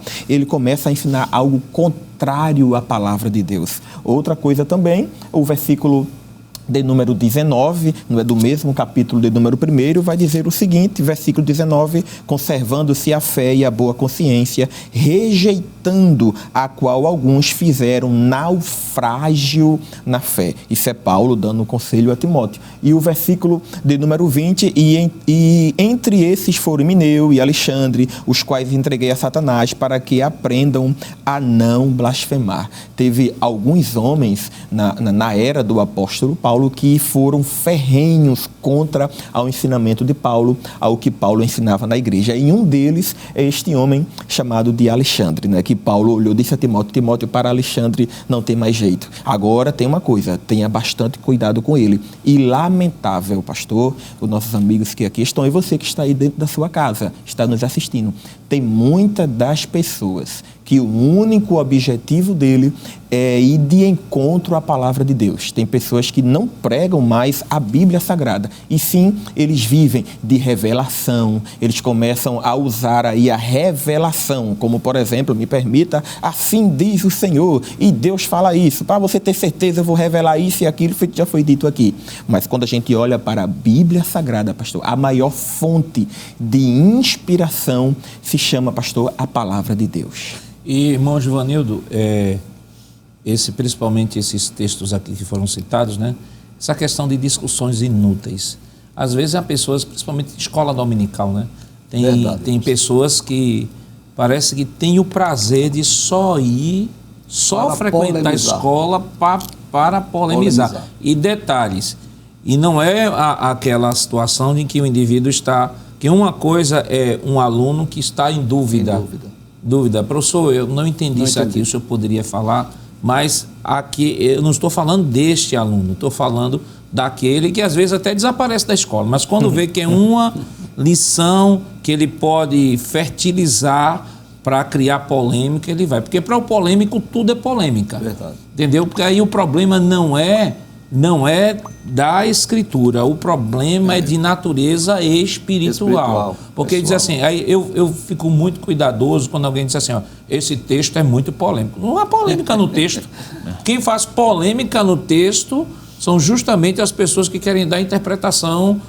algo contrário à palavra de Deus. Outra coisa também, o versículo de número 19, não é do mesmo capítulo de número 1, vai dizer o seguinte, versículo 19: conservando-se a fé e a boa consciência, rejeitando a qual alguns fizeram naufrágio na fé. Isso é Paulo dando conselho a Timóteo. E o versículo de número 20, e entre esses foram Himeneu e Alexandre, os quais entreguei a Satanás para que aprendam a não blasfemar. Teve alguns homens na era do apóstolo Paulo que foram ferrenhos contra ao ensinamento de Paulo, ao que Paulo ensinava na igreja. E um deles é este homem chamado de Alexandre, né? Que Paulo olhou e disse a Timóteo: Timóteo, para Alexandre não tem mais jeito. Agora tem uma coisa, tenha bastante cuidado com ele. E lamentável, pastor, os nossos amigos que aqui estão e você que está aí dentro da sua casa, está nos assistindo, tem muitas das pessoas que o único objetivo dele é ir de encontro à palavra de Deus. Tem pessoas que não pregam mais a Bíblia Sagrada, e sim, eles vivem de revelação, eles começam a usar aí a revelação, como por exemplo, me permita, assim diz o Senhor, e Deus fala isso, para você ter certeza eu vou revelar isso e aquilo que já foi dito aqui. Mas quando a gente olha para a Bíblia Sagrada, pastor, a maior fonte de inspiração se chama, pastor, a palavra de Deus. E, irmão Givanildo, principalmente esses textos aqui que foram citados, né? Essa questão de discussões inúteis. Às vezes há pessoas, principalmente em escola dominical, né? Tem pessoas que parece que têm o prazer de só frequentar a escola para polemizar. E detalhes, e não é aquela situação em que o indivíduo está... Que uma coisa é um aluno que está em dúvida. Professor, eu não entendi isso aqui, o senhor poderia falar, mas aqui eu não estou falando deste aluno, estou falando daquele que às vezes até desaparece da escola, mas quando vê que é uma lição que ele pode fertilizar para criar polêmica, ele vai. Porque para o polêmico tudo é polêmica. Verdade. Entendeu? Porque aí o problema não é não é da Escritura, o problema é de natureza espiritual. Porque diz assim, aí eu fico muito cuidadoso quando alguém diz assim, ó, esse texto é muito polêmico. Não há polêmica no texto. Quem faz polêmica no texto são justamente as pessoas que querem dar interpretação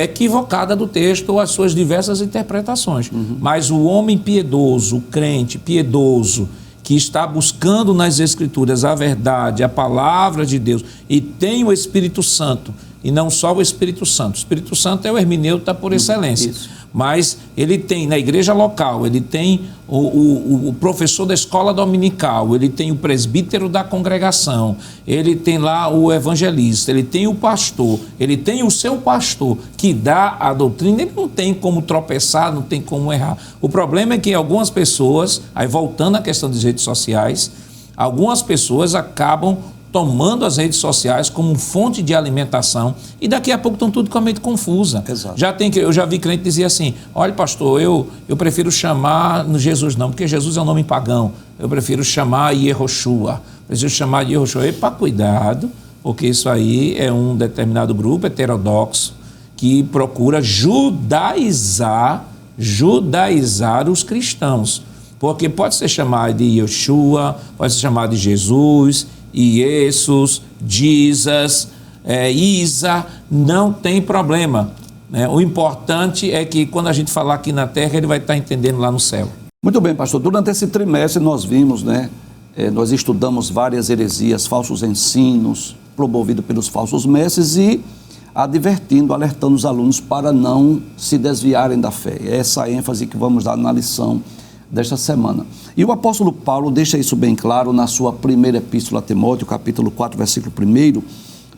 equivocada do texto ou as suas diversas interpretações. Mas o homem piedoso, o crente piedoso, que está buscando nas Escrituras a verdade, a palavra de Deus, e tem o Espírito Santo, e não só o Espírito Santo. O Espírito Santo é o hermeneuta por excelência. Isso. Mas ele tem, na igreja local, ele tem o professor da escola dominical, ele tem o presbítero da congregação, ele tem lá o evangelista, ele tem o pastor, ele tem o seu pastor que dá a doutrina, ele não tem como tropeçar, não tem como errar. O problema é que algumas pessoas, aí voltando à questão das redes sociais, algumas pessoas acabam tomando as redes sociais como fonte de alimentação e daqui a pouco estão tudo com a mente confusa. Exato. Eu já vi crente dizer assim, olha pastor, eu prefiro chamar no Jesus não, porque Jesus é um nome pagão, eu prefiro chamar Yehoshua, preciso chamar de Yehoshua. Epa, cuidado, porque isso aí é um determinado grupo heterodoxo que procura judaizar os cristãos, porque pode ser chamado de Yeshua, pode ser chamado de Jesus, Jesus, Jesus, Isa, não tem problema, né? O importante é que quando a gente falar aqui na terra, ele vai estar entendendo lá no céu. Muito bem, pastor. Durante esse trimestre nós vimos, nós estudamos várias heresias, falsos ensinos, promovidos pelos falsos mestres e advertindo, alertando os alunos para não se desviarem da fé. É essa ênfase que vamos dar na lição desta semana. E o apóstolo Paulo deixa isso bem claro na sua primeira epístola a Timóteo, capítulo 4, versículo 1.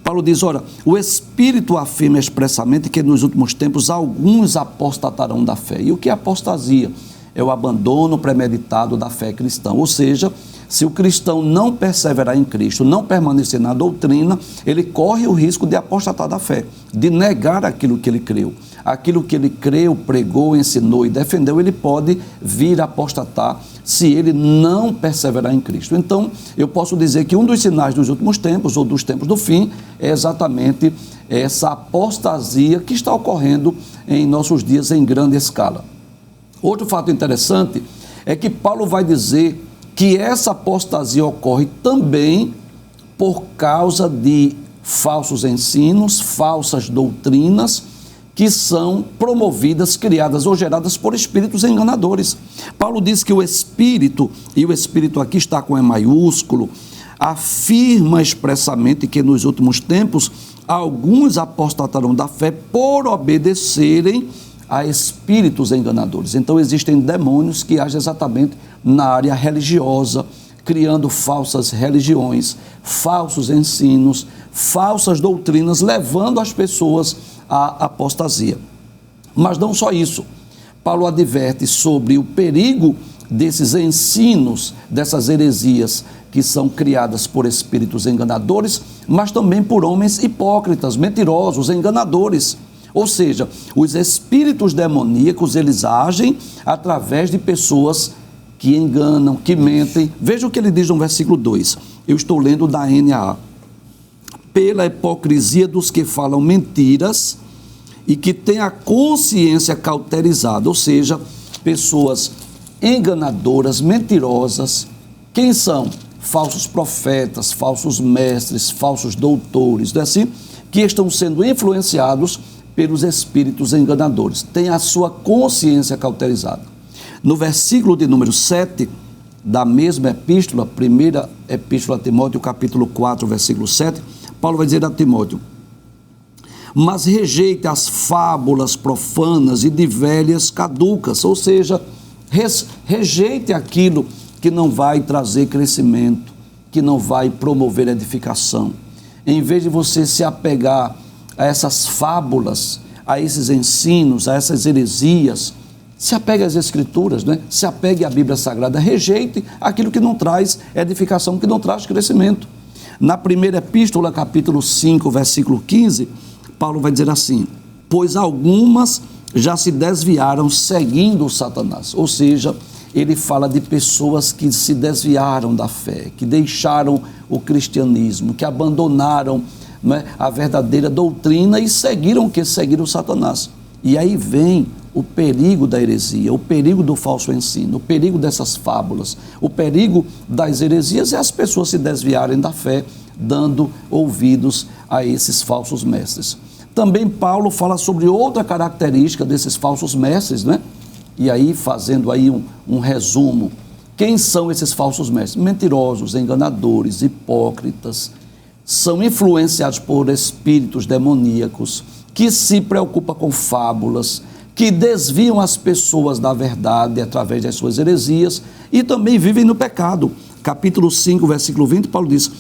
Paulo diz, ora, o Espírito afirma expressamente que nos últimos tempos alguns apostatarão da fé. E o que é apostasia? É o abandono premeditado da fé cristã. Ou seja, se o cristão não perseverar em Cristo, não permanecer na doutrina, ele corre o risco de apostatar da fé, de negar aquilo que ele creu. Aquilo que ele creu, pregou, ensinou e defendeu, ele pode vir a apostatar se ele não perseverar em Cristo. Então, eu posso dizer que um dos sinais dos últimos tempos, ou dos tempos do fim, é exatamente essa apostasia que está ocorrendo em nossos dias em grande escala. Outro fato interessante é que Paulo vai dizer que essa apostasia ocorre também por causa de falsos ensinos, falsas doutrinas, que são promovidas, criadas ou geradas por espíritos enganadores. Paulo diz que o Espírito, e o Espírito aqui está com E maiúsculo, afirma expressamente que nos últimos tempos alguns apostatarão da fé por obedecerem a espíritos enganadores. Então existem demônios que agem exatamente na área religiosa, criando falsas religiões, falsos ensinos, falsas doutrinas, levando as pessoas à apostasia. Mas não só isso. Paulo adverte sobre o perigo desses ensinos, dessas heresias que são criadas por espíritos enganadores, mas também por homens hipócritas, mentirosos, enganadores. Ou seja, os espíritos demoníacos, eles agem através de pessoas que enganam, que mentem. Veja o que ele diz no versículo 2. Eu estou lendo da NAA. Pela hipocrisia dos que falam mentiras e que têm a consciência cauterizada, ou seja, pessoas enganadoras, mentirosas. Quem são? Falsos profetas, falsos mestres, falsos doutores, não é assim? Que estão sendo influenciados pelos espíritos enganadores. Tem a sua consciência cauterizada. No versículo de número 7, da mesma epístola, primeira epístola a Timóteo, capítulo 4, versículo 7, Paulo vai dizer a Timóteo: mas rejeite as fábulas profanas e de velhas caducas, ou seja, rejeite aquilo que não vai trazer crescimento, que não vai promover edificação. Em vez de você se apegar a essas fábulas, a esses ensinos, a essas heresias, se apegue às Escrituras, né? Se apegue à Bíblia Sagrada, rejeite aquilo que não traz edificação, que não traz crescimento. Na primeira epístola, capítulo 5, versículo 15, Paulo vai dizer assim: pois algumas já se desviaram seguindo Satanás. Ou seja, ele fala de pessoas que se desviaram da fé, que deixaram o cristianismo, que abandonaram, né, a verdadeira doutrina e seguiram Satanás. E aí vem o perigo da heresia, o perigo do falso ensino, o perigo dessas fábulas, o perigo das heresias é as pessoas se desviarem da fé, dando ouvidos a esses falsos mestres. Também Paulo fala sobre outra característica desses falsos mestres, né? E aí, fazendo aí um resumo, quem são esses falsos mestres? Mentirosos, enganadores, hipócritas, são influenciados por espíritos demoníacos, que se preocupam com fábulas, que desviam as pessoas da verdade através das suas heresias e também vivem no pecado. Capítulo 5, versículo 20, Paulo diz: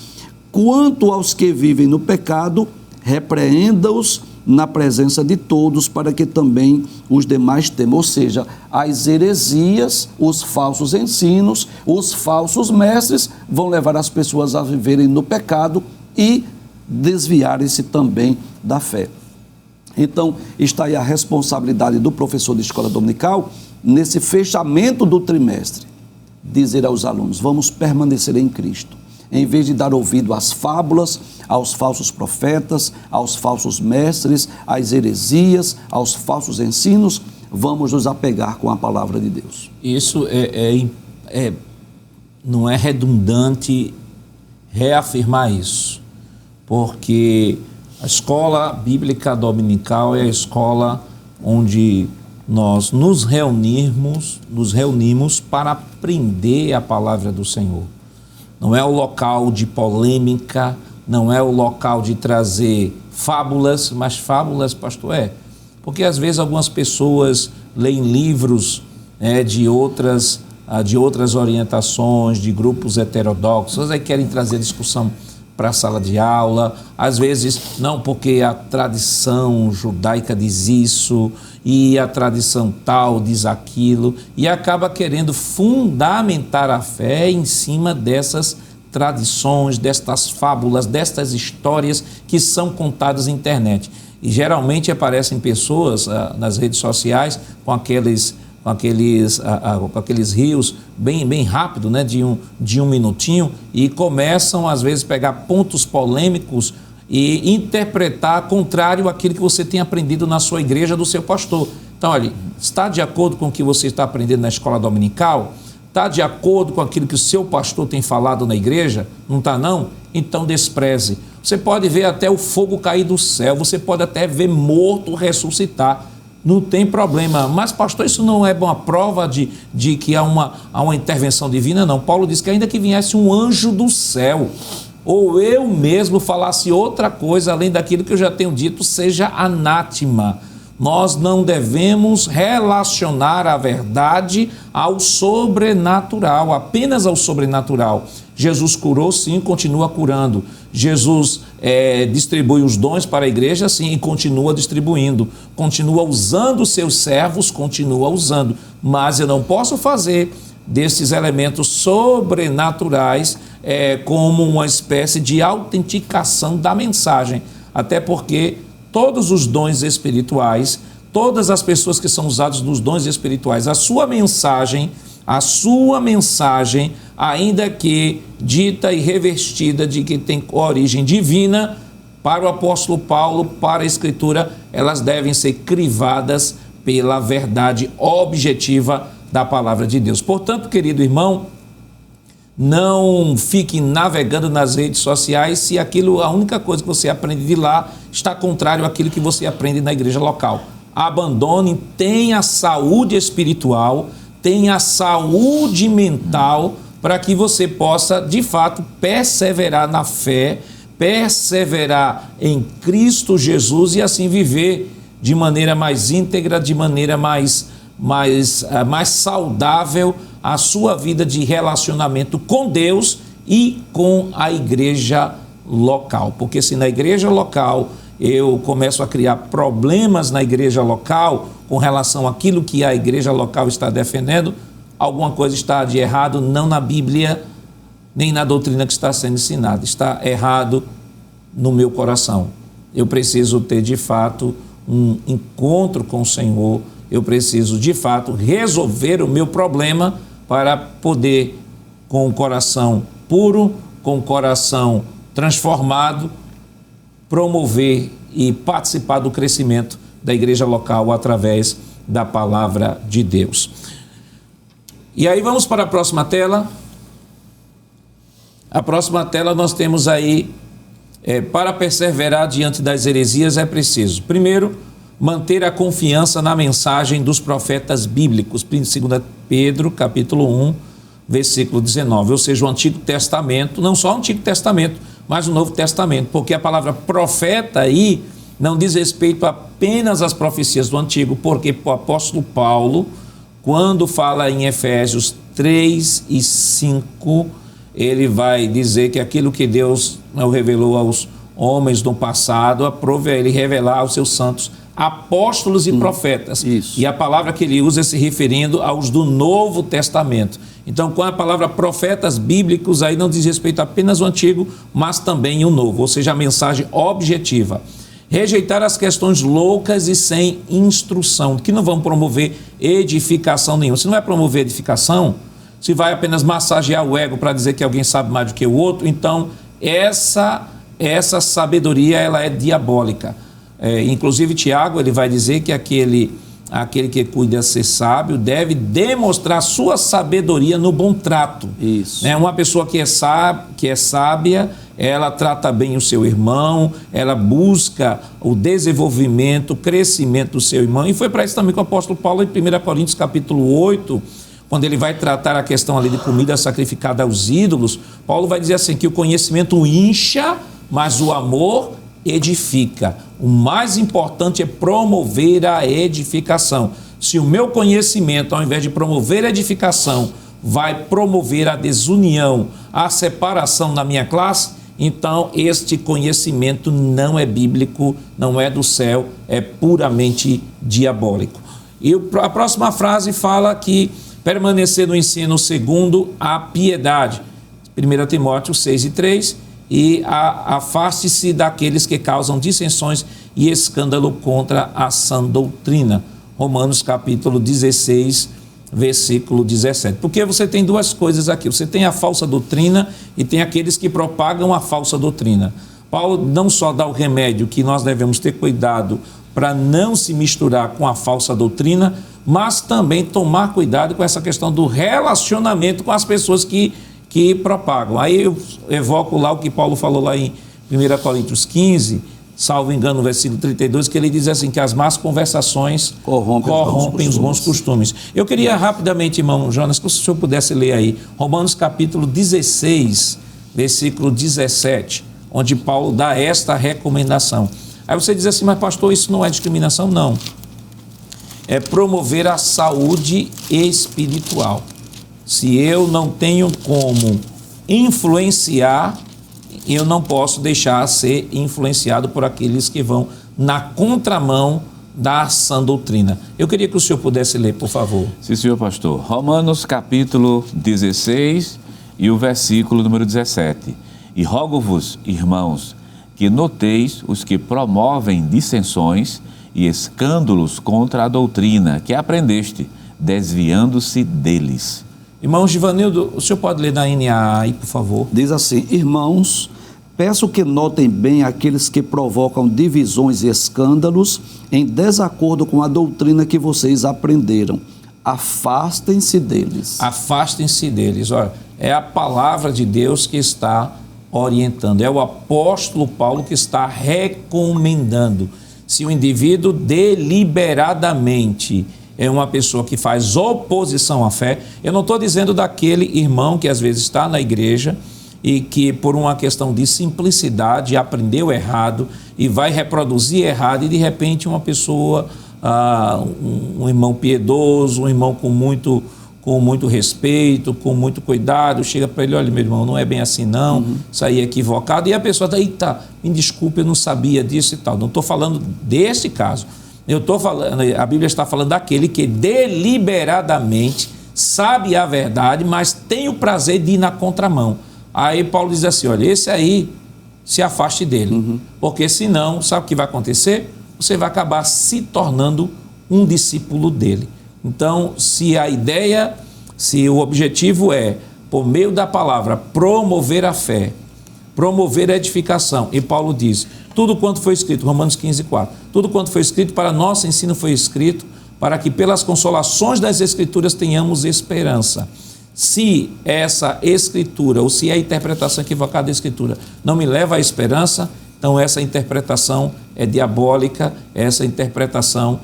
quanto aos que vivem no pecado, repreenda-os na presença de todos, para que também os demais temam. Ou seja, as heresias, os falsos ensinos, os falsos mestres vão levar as pessoas a viverem no pecado e desviarem-se também da fé. Então, está aí a responsabilidade do professor de escola dominical, nesse fechamento do trimestre, dizer aos alunos: vamos permanecer em Cristo. Em vez de dar ouvido às fábulas, aos falsos profetas, aos falsos mestres, às heresias, aos falsos ensinos, vamos nos apegar com a palavra de Deus. Isso não é redundante reafirmar isso, porque a escola bíblica dominical é a escola onde nós nos reunimos para aprender a palavra do Senhor. Não é o local de polêmica, não é o local de trazer fábulas, mas fábulas, pastor, porque às vezes algumas pessoas leem livros de outras orientações, de grupos heterodoxos, aí querem trazer discussão para a sala de aula, às vezes não, porque a tradição judaica diz isso e a tradição tal diz aquilo, e acaba querendo fundamentar a fé em cima dessas tradições, destas fábulas, destas histórias que são contadas na internet. E geralmente aparecem pessoas nas redes sociais com aqueles rios bem rápido, né, de um minutinho, e começam às vezes a pegar pontos polêmicos e interpretar contrário àquilo que você tem aprendido na sua igreja do seu pastor. Então, olha, está de acordo com o que você está aprendendo na escola dominical? Está de acordo com aquilo que o seu pastor tem falado na igreja? Não está não? Então despreze. Você pode ver até o fogo cair do céu, você pode até ver morto ressuscitar. Não tem problema. Mas, pastor, isso não é uma prova de que há uma intervenção divina? Não. Paulo diz que ainda que viesse um anjo do céu, ou eu mesmo falasse outra coisa além daquilo que eu já tenho dito, seja anátema. Nós não devemos relacionar a verdade ao sobrenatural, apenas ao sobrenatural. Jesus curou, sim, continua curando. Jesus distribui os dons para a igreja, sim, e continua distribuindo. Continua usando os seus servos, continua usando. Mas eu não posso fazer desses elementos sobrenaturais como uma espécie de autenticação da mensagem. Até porque todos os dons espirituais, todas as pessoas que são usadas nos dons espirituais, a sua mensagem, ainda que dita e revestida de que tem origem divina, para o apóstolo Paulo, para a Escritura, elas devem ser crivadas pela verdade objetiva da palavra de Deus. Portanto, querido irmão, não fique navegando nas redes sociais se a única coisa que você aprende de lá está contrário àquilo que você aprende na igreja local. Abandone, tenha saúde espiritual, tenha saúde mental, para que você possa, de fato, perseverar na fé, perseverar em Cristo Jesus e assim viver de maneira mais íntegra, de maneira mais saudável a sua vida de relacionamento com Deus e com a igreja local. Porque se na igreja local eu começo a criar problemas na igreja local com relação àquilo que a igreja local está defendendo, alguma coisa está de errado, não na Bíblia, nem na doutrina que está sendo ensinada. Está errado no meu coração. Eu preciso ter, de fato, um encontro com o Senhor. Eu preciso, de fato, resolver o meu problema para poder, com o coração puro, com o coração transformado, promover e participar do crescimento da igreja local através da palavra de Deus. E aí vamos para a próxima tela. A próxima tela nós temos aí, para perseverar diante das heresias é preciso, primeiro, manter a confiança na mensagem dos profetas bíblicos, 2 Pedro, capítulo 1, versículo 19, ou seja, o Antigo Testamento, não só o Antigo Testamento, mas o Novo Testamento, porque a palavra profeta aí não diz respeito apenas às profecias do Antigo, porque o apóstolo Paulo, quando fala em Efésios 3 e 5, ele vai dizer que aquilo que Deus não revelou aos homens no passado, aprove a ele revelar aos seus santos apóstolos e profetas. Isso. E a palavra que ele usa é se referindo aos do Novo Testamento. Então, com a palavra profetas bíblicos, aí não diz respeito apenas ao Antigo, mas também o Novo, ou seja, a mensagem objetiva. Rejeitar as questões loucas e sem instrução, que não vão promover edificação nenhuma. Se não vai promover edificação, se vai apenas massagear o ego para dizer que alguém sabe mais do que o outro, então essa sabedoria ela é diabólica. Inclusive Tiago ele vai dizer que aquele que cuida ser sábio deve demonstrar sua sabedoria no bom trato. Isso. Uma pessoa que é sábia, ela trata bem o seu irmão, ela busca o desenvolvimento, o crescimento do seu irmão. E foi para isso também que o apóstolo Paulo, em 1 Coríntios capítulo 8, quando ele vai tratar a questão ali de comida sacrificada aos ídolos, Paulo vai dizer assim, que o conhecimento incha, mas o amor edifica. O mais importante é promover a edificação. Se o meu conhecimento, ao invés de promover a edificação, vai promover a desunião, a separação na minha classe, então este conhecimento não é bíblico, não é do céu, é puramente diabólico. E a próxima frase fala que permanecer no ensino segundo a piedade. 1 Timóteo 6:3, e afaste-se daqueles que causam dissensões e escândalo contra a sã doutrina. Romanos capítulo 16, versículo 17. Porque você tem duas coisas aqui, você tem a falsa doutrina e tem aqueles que propagam a falsa doutrina. Paulo não só dá o remédio que nós devemos ter cuidado para não se misturar com a falsa doutrina, mas também tomar cuidado com essa questão do relacionamento com as pessoas que propagam. Aí eu evoco lá o que Paulo falou lá em 1 Coríntios 15, salvo engano, no versículo 32, que ele diz assim, que as más conversações corrompem os bons costumes. Eu queria rapidamente, irmão Jonas, que o senhor pudesse ler aí, Romanos capítulo 16, versículo 17, onde Paulo dá esta recomendação. Aí você diz assim, mas pastor, isso não é discriminação? Não. É promover a saúde espiritual. Se eu não tenho como influenciar, eu não posso deixar ser influenciado por aqueles que vão na contramão da sã doutrina. Eu queria que o senhor pudesse ler, por favor. Sim, senhor pastor. Romanos capítulo 16 e o versículo número 17. E rogo-vos, irmãos, que noteis os que promovem dissensões e escândalos contra a doutrina que aprendeste, desviando-se deles. Irmão Givanildo, o senhor pode ler na NAA aí, por favor? Diz assim, irmãos, peço que notem bem aqueles que provocam divisões e escândalos em desacordo com a doutrina que vocês aprenderam. Afastem-se deles. Afastem-se deles. Olha, é a palavra de Deus que está orientando. É o apóstolo Paulo que está recomendando. Se o indivíduo deliberadamente é uma pessoa que faz oposição à fé, eu não estou dizendo daquele irmão que às vezes está na igreja e que por uma questão de simplicidade aprendeu errado e vai reproduzir errado e de repente uma pessoa, um irmão piedoso, um irmão com muito respeito, com muito cuidado, chega para ele, olha meu irmão, não é bem assim não, isso aí é equivocado, e a pessoa está, eita, me desculpe, eu não sabia disso e tal. Não estou falando desse caso, eu estou falando, a Bíblia está falando daquele que deliberadamente sabe a verdade, mas tem o prazer de ir na contramão. Aí Paulo diz assim, olha, esse aí, se afaste dele, porque senão, sabe o que vai acontecer? Você vai acabar se tornando um discípulo dele. Então, se o objetivo é por meio da palavra, promover a fé, promover a edificação. E Paulo diz, tudo quanto foi escrito, Romanos 15:4, tudo quanto foi escrito para nosso ensino foi escrito, para que pelas consolações das Escrituras tenhamos esperança. Se essa Escritura, ou se a interpretação equivocada da Escritura não me leva à esperança, então essa interpretação é diabólica, essa interpretação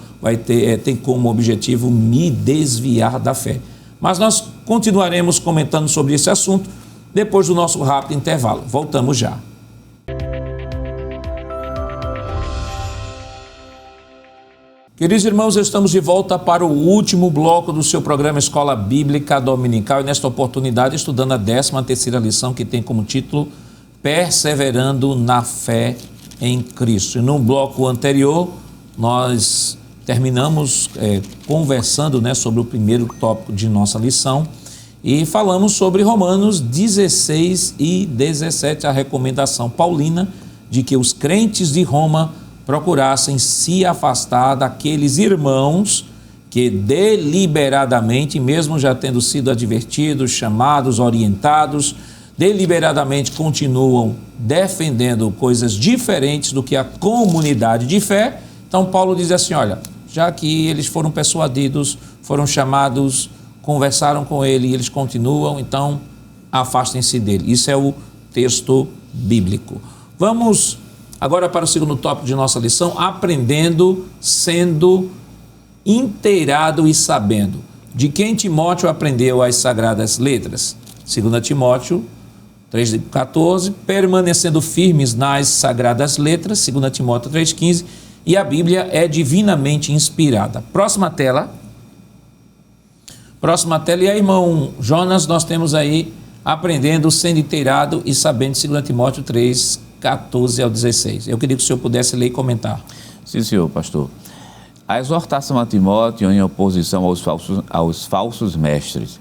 tem como objetivo me desviar da fé. Mas nós continuaremos comentando sobre esse assunto depois do nosso rápido intervalo. Voltamos já. Queridos irmãos, estamos de volta para o último bloco do seu programa Escola Bíblica Dominical e nesta oportunidade estudando a 13ª lição que tem como título Perseverando na Fé em Cristo. E no bloco anterior nós terminamos conversando sobre o primeiro tópico de nossa lição e falamos sobre Romanos 16 e 17, a recomendação paulina de que os crentes de Roma procurassem se afastar daqueles irmãos que deliberadamente, mesmo já tendo sido advertidos, chamados, orientados, deliberadamente continuam defendendo coisas diferentes do que a comunidade de fé. Então Paulo diz assim, olha, já que eles foram persuadidos, foram chamados, conversaram com ele e eles continuam, então afastem-se dele. Isso é o texto bíblico. Vamos agora para o segundo tópico de nossa lição, aprendendo, sendo inteirado e sabendo. De quem Timóteo aprendeu as sagradas letras? 2 Timóteo 3,14, permanecendo firmes nas sagradas letras, 2 Timóteo 3,15, e a Bíblia é divinamente inspirada. Próxima tela. Próxima tela, e aí, irmão Jonas, nós temos aí aprendendo, sendo inteirado e sabendo, 2 Timóteo 3,14 ao 16. Eu queria que o senhor pudesse ler e comentar. Sim, senhor, pastor. A exortação a Timóteo em oposição aos falsos mestres.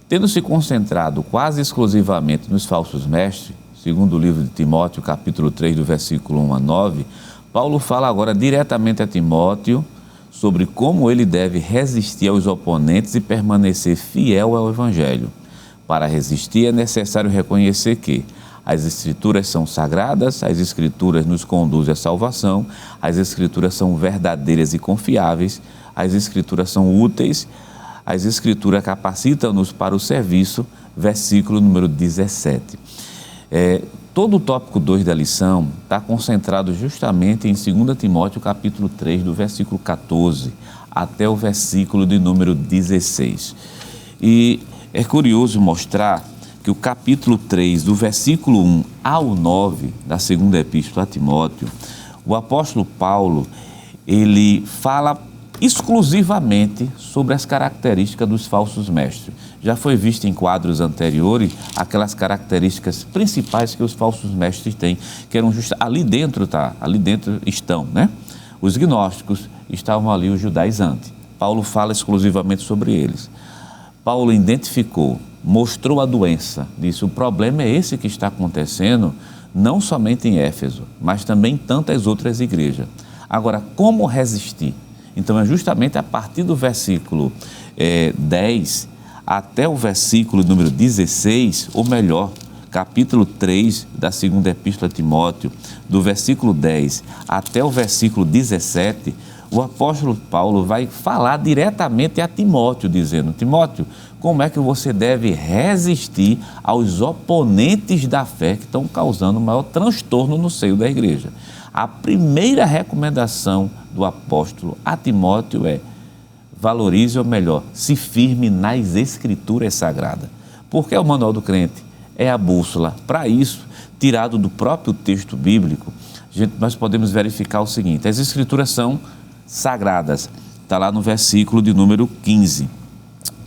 Tendo se concentrado quase exclusivamente nos falsos mestres, segundo o livro de Timóteo, capítulo 3, do versículo 1 a 9, Paulo fala agora diretamente a Timóteo sobre como ele deve resistir aos oponentes e permanecer fiel ao Evangelho. Para resistir é necessário reconhecer que as Escrituras são sagradas, as Escrituras nos conduzem à salvação, as Escrituras são verdadeiras e confiáveis, as Escrituras são úteis, as Escrituras capacitam-nos para o serviço, versículo número 17. Todo o tópico 2 da lição está concentrado justamente em 2 Timóteo, capítulo 3, do versículo 14 até o versículo de número 16. E é curioso mostrar que o capítulo 3, do versículo 1 ao 9 da segunda epístola a Timóteo, o apóstolo Paulo, ele fala exclusivamente sobre as características dos falsos mestres. Já foi visto em quadros anteriores aquelas características principais que os falsos mestres têm, que eram ali dentro estão, né? Os gnósticos, estavam ali os judaizantes. Paulo fala exclusivamente sobre eles. Paulo identificou, mostrou a doença, disse: o problema é esse que está acontecendo, não somente em Éfeso, mas também em tantas outras igrejas. Agora, como resistir? Então, é justamente a partir do versículo 10 até o versículo número 16, ou melhor, capítulo 3 da segunda epístola a Timóteo, do versículo 10 até o versículo 17, o apóstolo Paulo vai falar diretamente a Timóteo, dizendo: Timóteo, como é que você deve resistir aos oponentes da fé que estão causando o maior transtorno no seio da igreja? A primeira recomendação do apóstolo a Timóteo é: valorize, ou melhor, se firme nas Escrituras Sagradas. Porque o manual do crente é a bússola. Para isso, tirado do próprio texto bíblico, nós podemos verificar o seguinte: as Escrituras são sagradas. Está lá no versículo de número 15.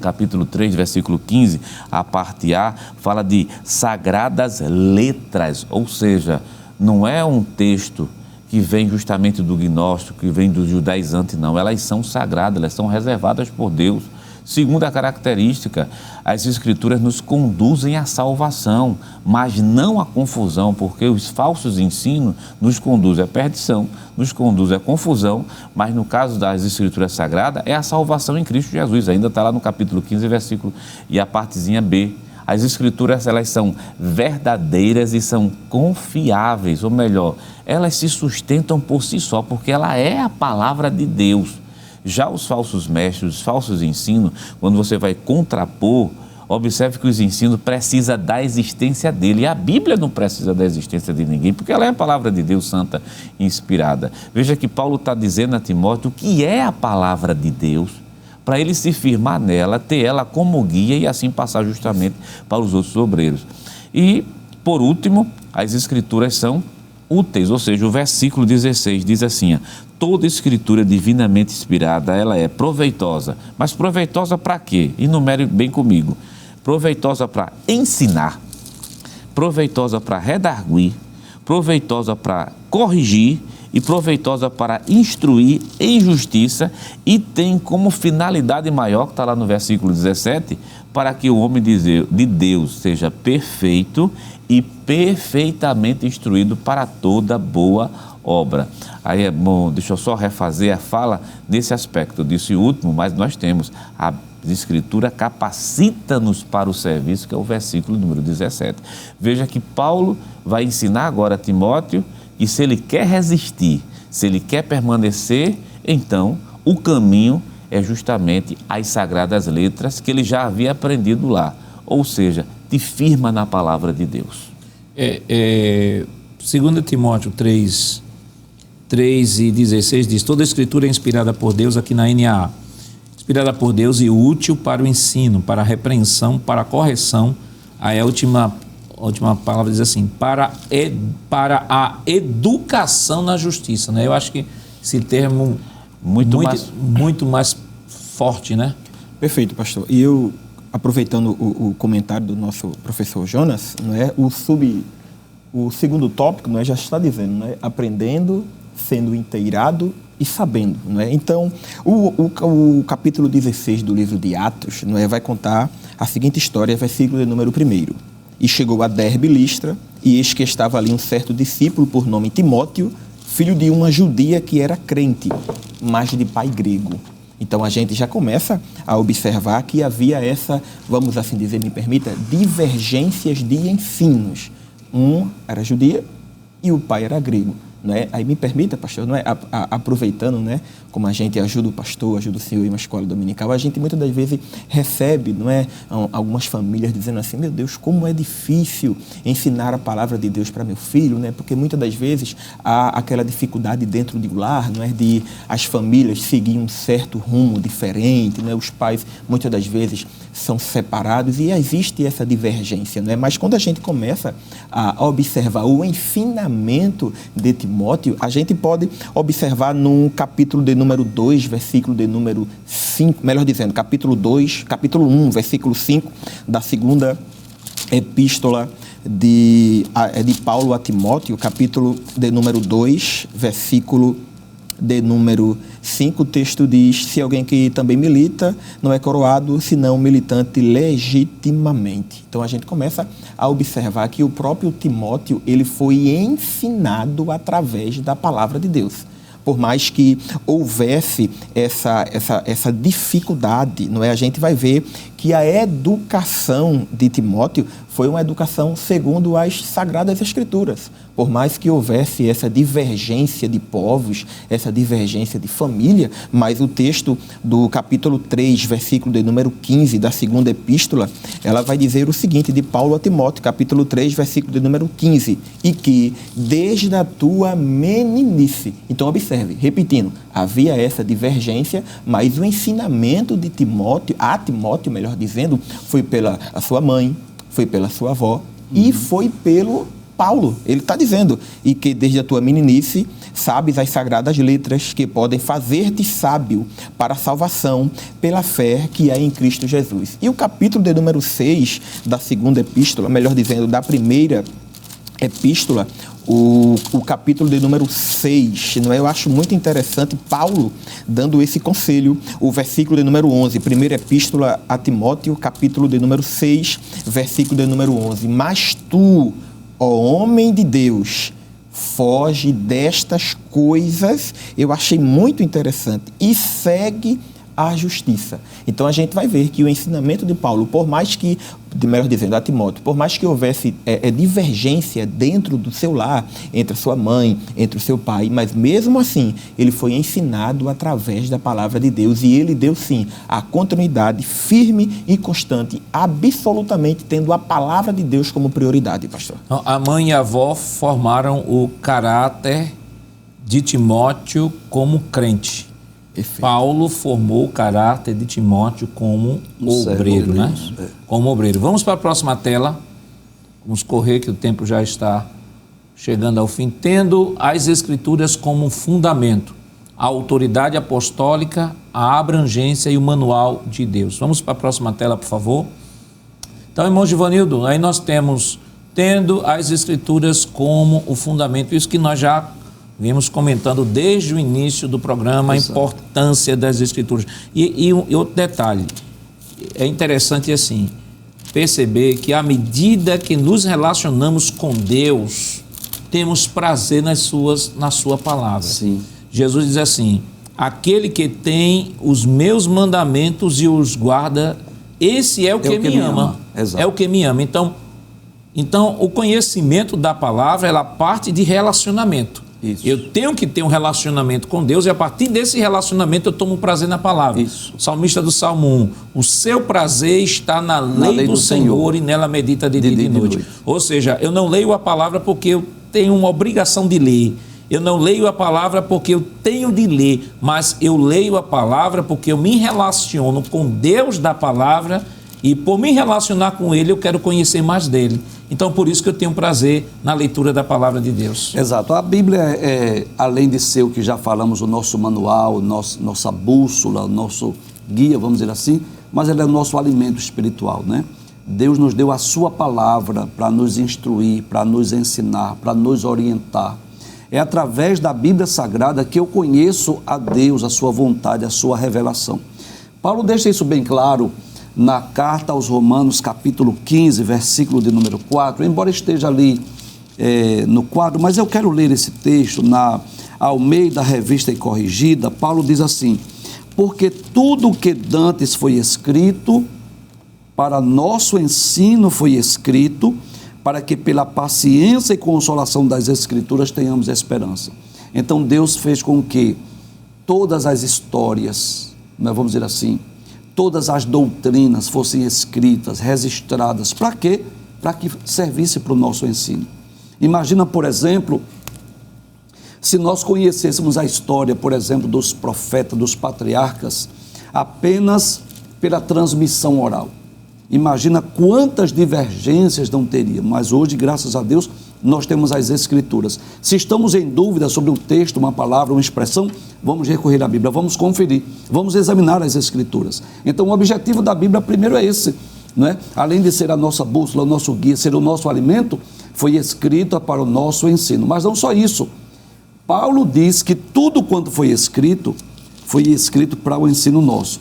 Capítulo 3, versículo 15, a parte A, fala de sagradas letras, ou seja, não é um texto que vem justamente do gnóstico, que vem do judaizante, não. Elas são sagradas, elas são reservadas por Deus. Segunda característica, as Escrituras nos conduzem à salvação, mas não à confusão, porque os falsos ensinos nos conduzem à perdição, nos conduzem à confusão, mas no caso das Escrituras Sagradas, é a salvação em Cristo Jesus. Ainda está lá no capítulo 15, versículo, e a partezinha B, As Escrituras, elas são verdadeiras e são confiáveis, ou melhor, elas se sustentam por si só, porque ela é a palavra de Deus. Já os falsos mestres, os falsos ensinos, quando você vai contrapor, observe que os ensinos precisam da existência dele. E a Bíblia não precisa da existência de ninguém, porque ela é a palavra de Deus santa e inspirada. Veja que Paulo está dizendo a Timóteo o que é a palavra de Deus, para ele se firmar nela, ter ela como guia e assim passar justamente para os outros obreiros. E, por último, as Escrituras são úteis, ou seja, o versículo 16 diz assim: toda escritura divinamente inspirada, ela é proveitosa. Mas proveitosa para quê? Enumere bem comigo. Proveitosa para ensinar, proveitosa para redarguir, proveitosa para corrigir e proveitosa para instruir em justiça, e tem como finalidade maior, que está lá no versículo 17, para que o homem de Deus seja perfeito e perfeitamente instruído para toda boa obra. Aí é bom, deixa eu só refazer a fala nesse aspecto. Eu disse o último, mas nós temos a Escritura capacita-nos para o serviço, que é o versículo número 17. Veja que Paulo vai ensinar agora a Timóteo que se ele quer resistir, se ele quer permanecer, então o caminho é justamente as sagradas letras que ele já havia aprendido lá. Ou seja, te firma na palavra de Deus. 2 Timóteo 3 e 16 diz: toda a escritura é inspirada por Deus, aqui na NAA, inspirada por Deus e útil para o ensino, para a repreensão, para a correção. Aí a última palavra diz assim: para a educação na justiça, né? Eu acho que esse termo muito mais forte, né? Perfeito, pastor. E eu, aproveitando o comentário do nosso professor Jonas, não é? O segundo tópico, não é, já está dizendo, não é? Aprendendo, sendo inteirado e sabendo, não é? Então, o capítulo 16 do livro de Atos, não é, vai contar a seguinte história, versículo de número 1. E chegou a Derbe e Listra, e eis que estava ali um certo discípulo por nome Timóteo, filho de uma judia que era crente, mas de pai grego. Então a gente já começa a observar que havia essa, vamos assim dizer, me permita, divergências de ensinos. Um era judia e o pai era grego. Não é? Aí me permita, pastor, não é? Aproveitando, né, como a gente ajuda o pastor, ajuda o senhor em uma escola dominical, a gente muitas das vezes recebe, não é, algumas famílias dizendo assim: meu Deus, como é difícil ensinar a palavra de Deus para meu filho, né? Porque muitas das vezes há aquela dificuldade dentro do lar, não é, de as famílias seguirem um certo rumo diferente, né? Os pais muitas das vezes são separados e existe essa divergência, não é? Mas quando a gente começa a observar o ensinamento de Timóteo, a gente pode observar no capítulo de número 2, versículo de número 5, melhor dizendo, capítulo 1, versículo 5 da segunda epístola de Paulo a Timóteo, capítulo de número 2, versículo de número 5, o texto diz: se alguém que também milita não é coroado, senão militante legitimamente. Então a gente começa a observar que o próprio Timóteo, ele foi ensinado através da palavra de Deus. Por mais que houvesse essa dificuldade, não é? A gente vai ver que a educação de Timóteo foi uma educação segundo as Sagradas Escrituras. Por mais que houvesse essa divergência de povos, essa divergência de família, mas o texto do capítulo 3, versículo de número 15 da segunda epístola, ela vai dizer o seguinte, de Paulo a Timóteo, capítulo 3, versículo de número 15, e que desde a tua meninice, então observe, repetindo, havia essa divergência, mas o ensinamento de Timóteo, a Timóteo, melhor dizendo, foi pela a sua mãe, foi pela sua avó e foi pelo Paulo. Ele está dizendo, e que desde a tua meninice sabes as sagradas letras que podem fazer-te sábio para a salvação pela fé que é em Cristo Jesus. E o capítulo de número 6 da segunda epístola, melhor dizendo, da primeira epístola, o capítulo de número 6, não é? Eu acho muito interessante Paulo dando esse conselho, o versículo de número 11, primeira epístola a Timóteo, capítulo de número 6, versículo de número 11. Mas tu, ó homem de Deus, foge destas coisas, eu achei muito interessante, e segue à justiça. Então a gente vai ver que o ensinamento de Paulo, por mais que, melhor dizendo, a Timóteo, por mais que houvesse divergência dentro do seu lar, entre a sua mãe, entre o seu pai, mas mesmo assim, ele foi ensinado através da palavra de Deus e ele deu sim a continuidade firme e constante, absolutamente tendo a palavra de Deus como prioridade, pastor. A mãe e a avó formaram o caráter de Timóteo como crente. Perfeito. Paulo formou o caráter de Timóteo como obreiro, né? Como obreiro. Vamos para a próxima tela. Vamos correr que o tempo já está chegando ao fim. Tendo as Escrituras como fundamento, a autoridade apostólica, a abrangência e o manual de Deus. Vamos para a próxima tela, por favor. Então, irmão Givanildo, aí nós temos tendo as Escrituras como o fundamento. Isso que nós já vimos comentando desde o início do programa, Exato. a importância das Escrituras. E outro detalhe, é interessante assim, perceber que à medida que nos relacionamos com Deus, temos prazer na sua palavra. Sim. Jesus diz assim, aquele que tem os meus mandamentos e os guarda, esse é o que me ama. Exato. É o que me ama. Então, o conhecimento da palavra, ela parte de relacionamento. Isso. Eu tenho que ter um relacionamento com Deus e a partir desse relacionamento eu tomo prazer na palavra. Isso. O salmista do Salmo 1, o seu prazer está na lei do Senhor e nela medita de dia e de noite. Ou seja, eu não leio a palavra porque eu tenho uma obrigação de ler. Eu não leio a palavra porque eu tenho de ler, mas eu leio a palavra porque eu me relaciono com Deus da palavra e por me relacionar com Ele eu quero conhecer mais dele. Então, por isso que eu tenho prazer na leitura da palavra de Deus. Exato. A Bíblia além de ser o que já falamos, o nosso manual, nossa bússola, o nosso guia, vamos dizer assim, mas ela é o nosso alimento espiritual, né? Deus nos deu a sua palavra para nos instruir, para nos ensinar, para nos orientar. É através da Bíblia Sagrada que eu conheço a Deus, a sua vontade, a sua revelação. Paulo deixa isso bem claro na carta aos Romanos, capítulo 15, versículo de número 4, embora esteja ali no quadro, mas eu quero ler esse texto na Almeida Revista e Corrigida. Paulo diz assim, porque tudo o que dantes foi escrito, para nosso ensino foi escrito, para que pela paciência e consolação das Escrituras tenhamos esperança. Então Deus fez com que todas as histórias, vamos dizer assim, todas as doutrinas fossem escritas, registradas. Para quê? Para que servisse para o nosso ensino. Imagina, por exemplo, se nós conhecêssemos a história, por exemplo, dos profetas, dos patriarcas, apenas pela transmissão oral. Imagina quantas divergências não teria, mas hoje, graças a Deus, nós temos as Escrituras. Se estamos em dúvida sobre um texto, uma palavra, uma expressão, vamos recorrer à Bíblia, vamos conferir, vamos examinar as Escrituras. Então, o objetivo da Bíblia primeiro é esse, não é? Além de ser a nossa bússola, o nosso guia, ser o nosso alimento, foi escrita para o nosso ensino. Mas não só isso. Paulo diz que tudo quanto foi escrito para o ensino nosso.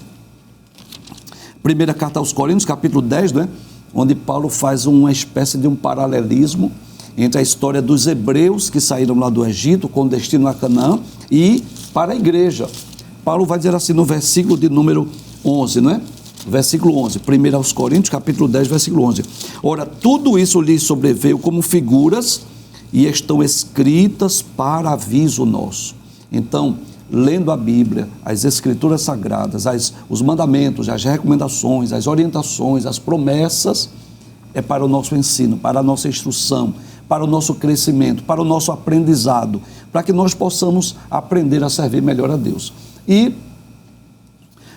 Primeira carta aos Coríntios, capítulo 10, né? Onde Paulo faz uma espécie de um paralelismo entre a história dos hebreus que saíram lá do Egito com destino a Canaã e para a igreja. Paulo vai dizer assim no versículo de número 11, não é? Versículo 11, 1 aos Coríntios, capítulo 10, versículo 11. Ora, tudo isso lhes sobreveio como figuras e estão escritas para aviso nosso. Então, lendo a Bíblia, as Escrituras Sagradas, os mandamentos, as recomendações, as orientações, as promessas, é para o nosso ensino, para a nossa instrução, para o nosso crescimento, para o nosso aprendizado, para que nós possamos aprender a servir melhor a Deus. E,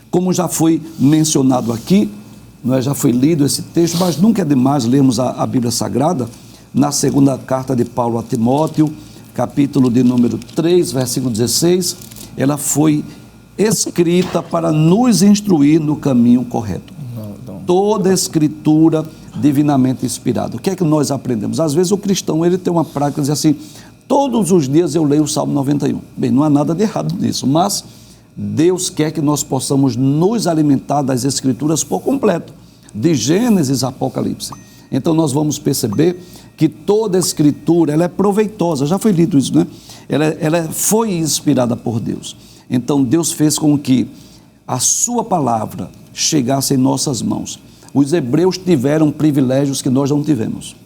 como já foi mencionado aqui, já foi lido esse texto, mas nunca é demais lermos a Bíblia Sagrada, na segunda carta de Paulo a Timóteo, capítulo de número 3, versículo 16, ela foi escrita para nos instruir no caminho correto. Toda a Escritura divinamente inspirada. O que é que nós aprendemos? Às vezes o cristão ele tem uma prática de dizer assim, todos os dias eu leio o Salmo 91. Bem, não há nada de errado nisso, mas Deus quer que nós possamos nos alimentar das Escrituras por completo, de Gênesis a Apocalipse. Então nós vamos perceber que toda a Escritura ela é proveitosa, já foi lido isso, né? Ela foi inspirada por Deus. Então Deus fez com que a sua palavra chegasse em nossas mãos. Os hebreus tiveram privilégios que nós não tivemos.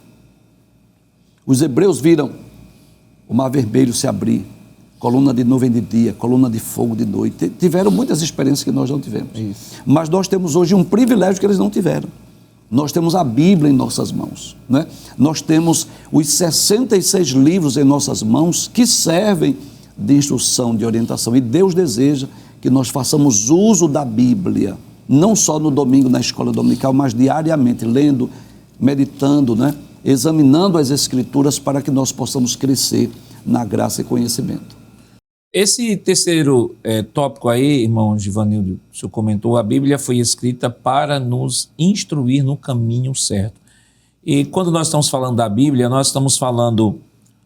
Os hebreus viram o Mar Vermelho se abrir, coluna de nuvem de dia, coluna de fogo de noite. Tiveram muitas experiências que nós não tivemos. Mas nós temos hoje um privilégio que eles não tiveram. Nós temos a Bíblia em nossas mãos, né? Nós temos os 66 livros em nossas mãos que servem de instrução, de orientação. E Deus deseja que nós façamos uso da Bíblia, não só no domingo na escola dominical, mas diariamente, lendo, meditando, né? Examinando as Escrituras para que nós possamos crescer na graça e conhecimento. Esse terceiro tópico aí, irmão Givanildo, o senhor comentou, a Bíblia foi escrita para nos instruir no caminho certo. E quando nós estamos falando da Bíblia, nós estamos falando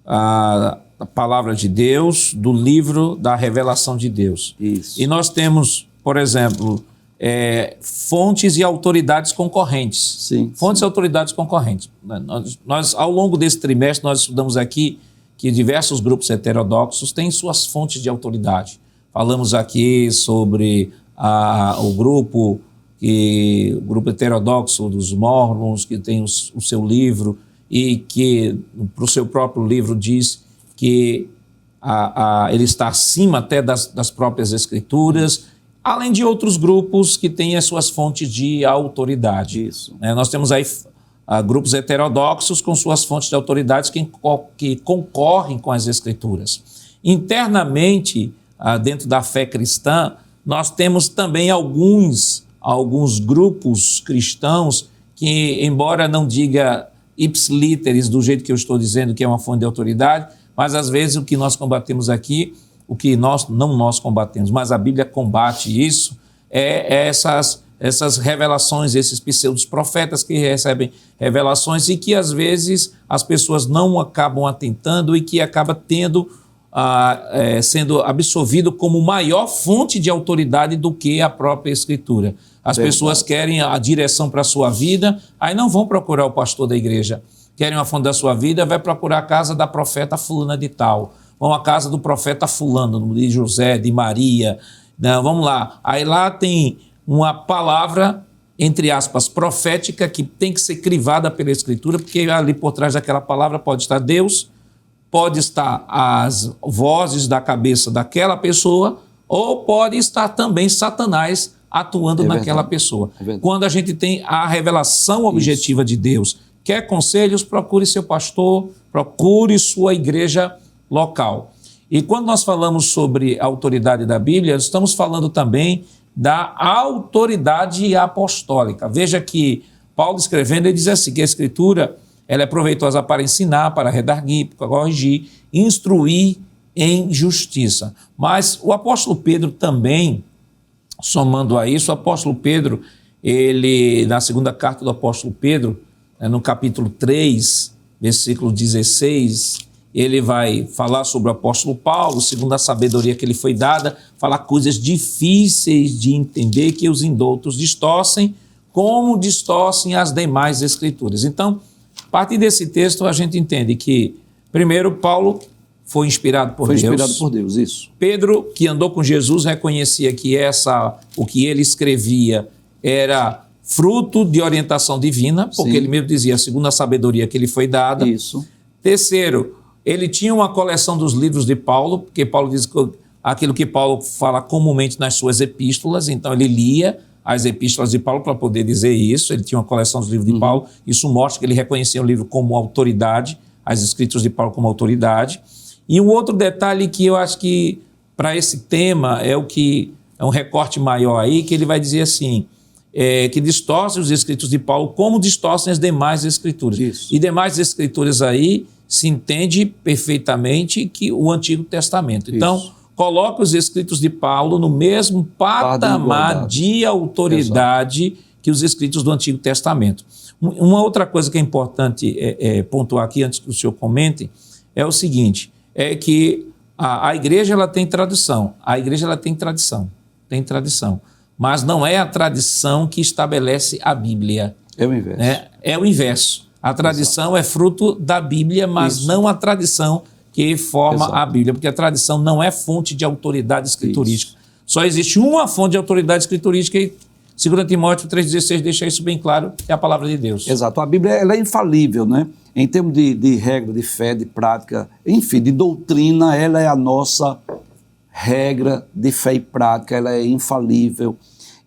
a palavra de Deus, do livro da revelação de Deus. Isso. E nós temos, por exemplo, fontes e autoridades concorrentes. Sim, fontes e autoridades concorrentes. Nós, ao longo desse trimestre, nós estudamos aqui que diversos grupos heterodoxos têm suas fontes de autoridade. Falamos aqui sobre o grupo heterodoxo dos Mormons, que tem o seu livro e que, para o seu próprio livro, diz que ele está acima até das próprias Escrituras, além de outros grupos que têm as suas fontes de autoridade. Isso. Nós temos aí grupos heterodoxos com suas fontes de autoridades que concorrem com as Escrituras. Internamente, dentro da fé cristã, nós temos também alguns grupos cristãos que, embora não diga ipsiliteris do jeito que eu estou dizendo que é uma fonte de autoridade, mas às vezes o que nós combatemos aqui, o que nós combatemos, mas a Bíblia combate isso, essas revelações, esses pseudos profetas que recebem revelações e que às vezes as pessoas não acabam atentando e que acaba sendo absorvido como maior fonte de autoridade do que a própria Escritura. As pessoas querem a direção para a sua vida, aí não vão procurar o pastor da igreja. Querem uma fonte da sua vida, vai procurar a casa da profeta fulana de tal. Vão à casa do profeta fulano, de José, de Maria. Não, vamos lá. Aí lá tem uma palavra, entre aspas, profética, que tem que ser crivada pela Escritura, porque ali por trás daquela palavra pode estar Deus, pode estar as vozes da cabeça daquela pessoa, ou pode estar também Satanás atuando naquela pessoa. Quando a gente tem a revelação objetiva de Deus, quer conselhos, procure seu pastor, procure sua igreja local. E quando nós falamos sobre a autoridade da Bíblia, estamos falando também da autoridade apostólica. Veja que Paulo escrevendo, ele diz assim, que a Escritura ela é proveitosa para ensinar, para redarguir, para corrigir, instruir em justiça. Mas o apóstolo Pedro também, somando a isso, o apóstolo Pedro, ele, na segunda carta do apóstolo Pedro, no capítulo 3, versículo 16, ele vai falar sobre o apóstolo Paulo, segundo a sabedoria que lhe foi dada, falar coisas difíceis de entender que os indoutos distorcem, como distorcem as demais escrituras. Então, a partir desse texto, a gente entende que, primeiro, Paulo foi inspirado por Deus. Foi inspirado por Deus, isso. Pedro, que andou com Jesus, reconhecia que o que ele escrevia era fruto de orientação divina, porque ele mesmo dizia, segundo a sabedoria que lhe foi dada. Isso. Terceiro, ele tinha uma coleção dos livros de Paulo, porque Paulo diz aquilo que Paulo fala comumente nas suas epístolas, então ele lia as epístolas de Paulo para poder dizer isso, ele tinha uma coleção dos livros de Paulo, isso mostra que ele reconhecia o livro como autoridade, as escrituras de Paulo como autoridade. E um outro detalhe que eu acho que para esse tema é um recorte maior aí, que ele vai dizer assim, que distorce os escritos de Paulo como distorcem as demais escrituras. Isso. E demais escrituras aí se entende perfeitamente que o Antigo Testamento. Então, coloca os escritos de Paulo no mesmo patamar de autoridade que os escritos do Antigo Testamento. Uma outra coisa que é importante pontuar aqui, antes que o senhor comente, é o seguinte, é que a igreja ela tem tradição, tem tradição, mas não é a tradição que estabelece a Bíblia. É o inverso. É o inverso. A tradição é fruto da Bíblia, mas não a tradição que forma a Bíblia, porque a tradição não é fonte de autoridade escriturística. Só existe uma fonte de autoridade escriturística e 2 Timóteo 3,16 deixa isso bem claro, é a palavra de Deus. Exato, a Bíblia ela é infalível, né? Em termos de regra, de fé, de prática, enfim, de doutrina, ela é a nossa regra de fé e prática, ela é infalível.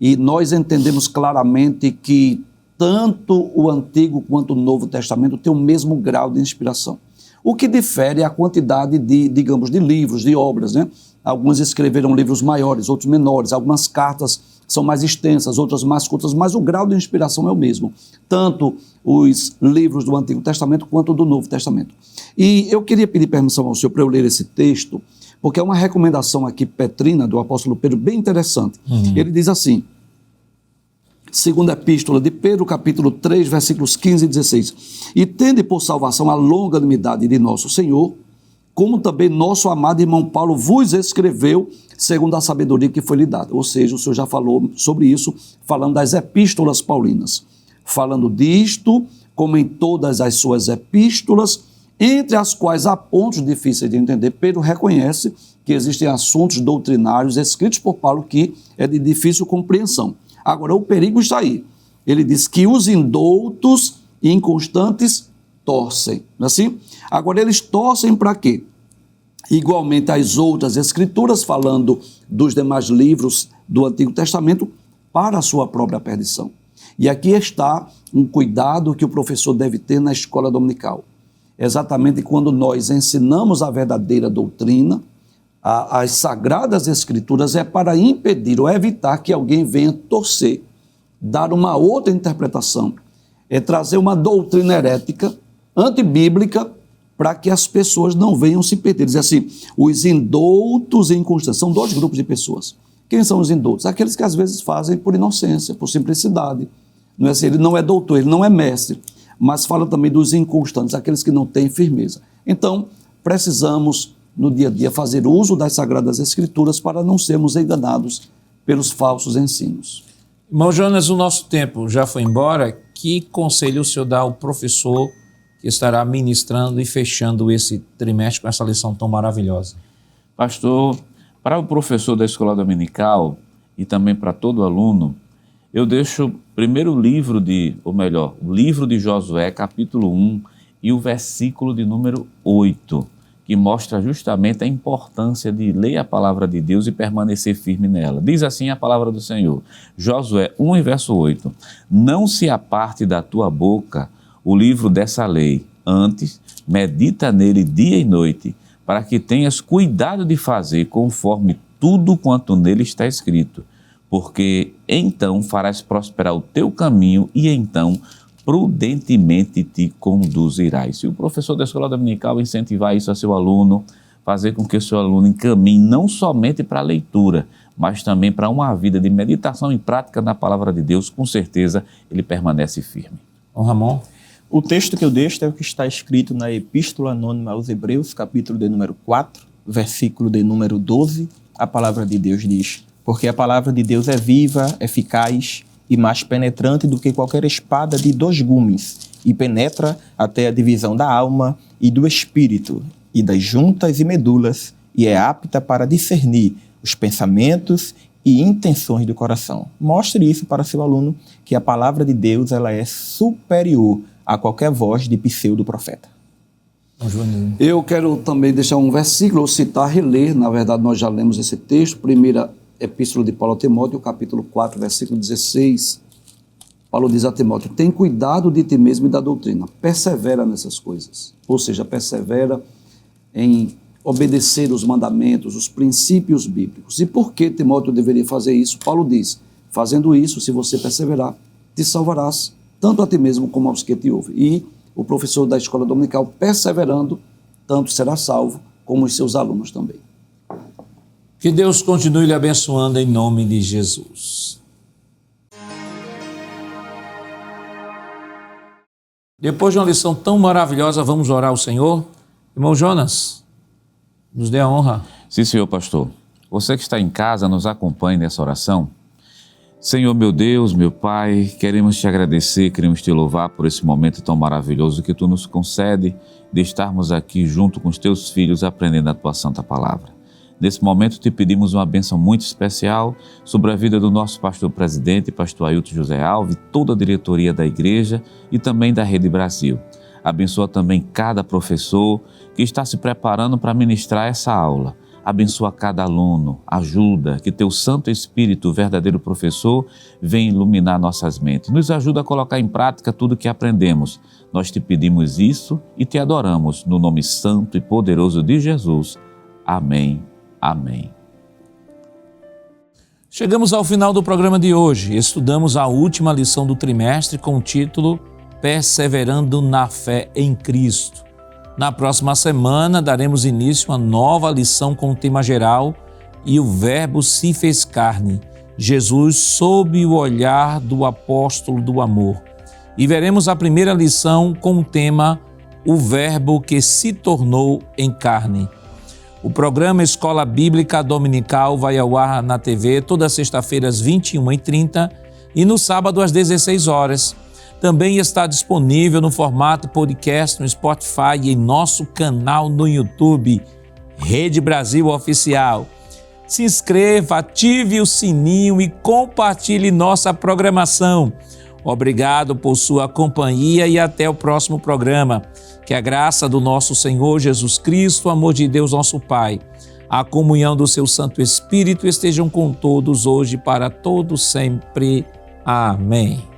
E nós entendemos claramente que tanto o Antigo quanto o Novo Testamento têm o mesmo grau de inspiração. O que difere é a quantidade de, digamos, de livros, de obras, né? Alguns escreveram livros maiores, outros menores, algumas cartas são mais extensas, outras mais curtas, mas o grau de inspiração é o mesmo, tanto os livros do Antigo Testamento quanto do Novo Testamento. E eu queria pedir permissão ao senhor para eu ler esse texto, porque é uma recomendação aqui petrina do apóstolo Pedro bem interessante. Ele diz assim, segunda epístola de Pedro, capítulo 3, versículos 15 e 16. E tende por salvação a longanimidade de nosso Senhor, como também nosso amado irmão Paulo vos escreveu, segundo a sabedoria que foi lhe dada. Ou seja, o senhor já falou sobre isso, falando das epístolas paulinas. Falando disto, como em todas as suas epístolas, entre as quais há pontos difíceis de entender, Pedro reconhece que existem assuntos doutrinários escritos por Paulo que é de difícil compreensão. Agora, o perigo está aí. Ele diz que os indoutos e inconstantes torcem, não é assim? Agora, eles torcem para quê? Igualmente as outras escrituras, falando dos demais livros do Antigo Testamento, para a sua própria perdição. E aqui está um cuidado que o professor deve ter na escola dominical. Exatamente quando nós ensinamos a verdadeira doutrina, as sagradas escrituras é para impedir ou evitar que alguém venha torcer, dar uma outra interpretação, é trazer uma doutrina herética, antibíblica, para que as pessoas não venham se perder. Diz assim, os indoutos e inconstantes, são dois grupos de pessoas. Quem são os indoutos? Aqueles que às vezes fazem por inocência, por simplicidade. Não é assim, ele não é doutor, ele não é mestre, mas fala também dos inconstantes, aqueles que não têm firmeza. Então, precisamos, no dia a dia, fazer uso das Sagradas Escrituras para não sermos enganados pelos falsos ensinos. Irmão Jonas, o nosso tempo já foi embora. Que conselho o senhor dá ao professor que estará ministrando e fechando esse trimestre com essa lição tão maravilhosa? Pastor, para o professor da escola dominical e também para todo aluno, eu deixo primeiro o livro de Josué, capítulo 1, e o versículo de número 8, que mostra justamente a importância de ler a palavra de Deus e permanecer firme nela. Diz assim a palavra do Senhor, Josué 1 e verso 8, não se aparte da tua boca o livro dessa lei, antes medita nele dia e noite, para que tenhas cuidado de fazer conforme tudo quanto nele está escrito, porque então farás prosperar o teu caminho e então prudentemente te conduzirás. Se o professor da escola dominical incentivar isso a seu aluno, fazer com que o seu aluno encaminhe não somente para a leitura, mas também para uma vida de meditação e prática na palavra de Deus, com certeza ele permanece firme. Ô Ramon? O texto que eu deixo é o que está escrito na Epístola Anônima aos Hebreus, capítulo de número 4, versículo de número 12. A palavra de Deus diz, porque a palavra de Deus é viva, eficaz e mais penetrante do que qualquer espada de 2 gumes, e penetra até a divisão da alma e do espírito, e das juntas e medulas, e é apta para discernir os pensamentos e intenções do coração. Mostre isso para seu aluno, que a palavra de Deus ela é superior a qualquer voz de pseudo-profeta. Eu quero também deixar um versículo, ou citar, reler, na verdade nós já lemos esse texto, primeira Epístola de Paulo a Timóteo, capítulo 4, versículo 16. Paulo diz a Timóteo, tem cuidado de ti mesmo e da doutrina, persevera nessas coisas. Ou seja, persevera em obedecer os mandamentos, os princípios bíblicos. E por que Timóteo deveria fazer isso? Paulo diz, fazendo isso, se você perseverar, te salvarás, tanto a ti mesmo como aos que te ouvem. E o professor da escola dominical, perseverando, tanto será salvo, como os seus alunos também. Que Deus continue lhe abençoando em nome de Jesus. Depois de uma lição tão maravilhosa, vamos orar ao Senhor. Irmão Jonas, nos dê a honra. Sim, senhor pastor. Você que está em casa, nos acompanhe nessa oração. Senhor, meu Deus, meu Pai, queremos te agradecer, queremos te louvar por esse momento tão maravilhoso que tu nos concede de estarmos aqui junto com os teus filhos aprendendo a tua santa palavra. Nesse momento, te pedimos uma bênção muito especial sobre a vida do nosso pastor presidente, pastor Ailton José Alves, toda a diretoria da igreja e também da Rede Brasil. Abençoa também cada professor que está se preparando para ministrar essa aula. Abençoa cada aluno, ajuda que teu Santo Espírito, o verdadeiro professor, venha iluminar nossas mentes. Nos ajuda a colocar em prática tudo que aprendemos. Nós te pedimos isso e te adoramos no nome santo e poderoso de Jesus. Amém. Amém. Chegamos ao final do programa de hoje. Estudamos a última lição do trimestre com o título Perseverando na Fé em Cristo. Na próxima semana, daremos início a uma nova lição com o tema geral E o Verbo se fez carne, Jesus sob o olhar do apóstolo do amor. E veremos a primeira lição com o tema O Verbo que se tornou em carne. O programa Escola Bíblica Dominical vai ao ar na TV toda sexta-feira às 21h30 e no sábado às 16 horas. Também está disponível no formato podcast no Spotify e em nosso canal no YouTube, Rede Brasil Oficial. Se inscreva, ative o sininho e compartilhe nossa programação. Obrigado por sua companhia e até o próximo programa. Que a graça do nosso Senhor Jesus Cristo, o amor de Deus nosso Pai, a comunhão do seu Santo Espírito estejam com todos hoje para todos sempre. Amém.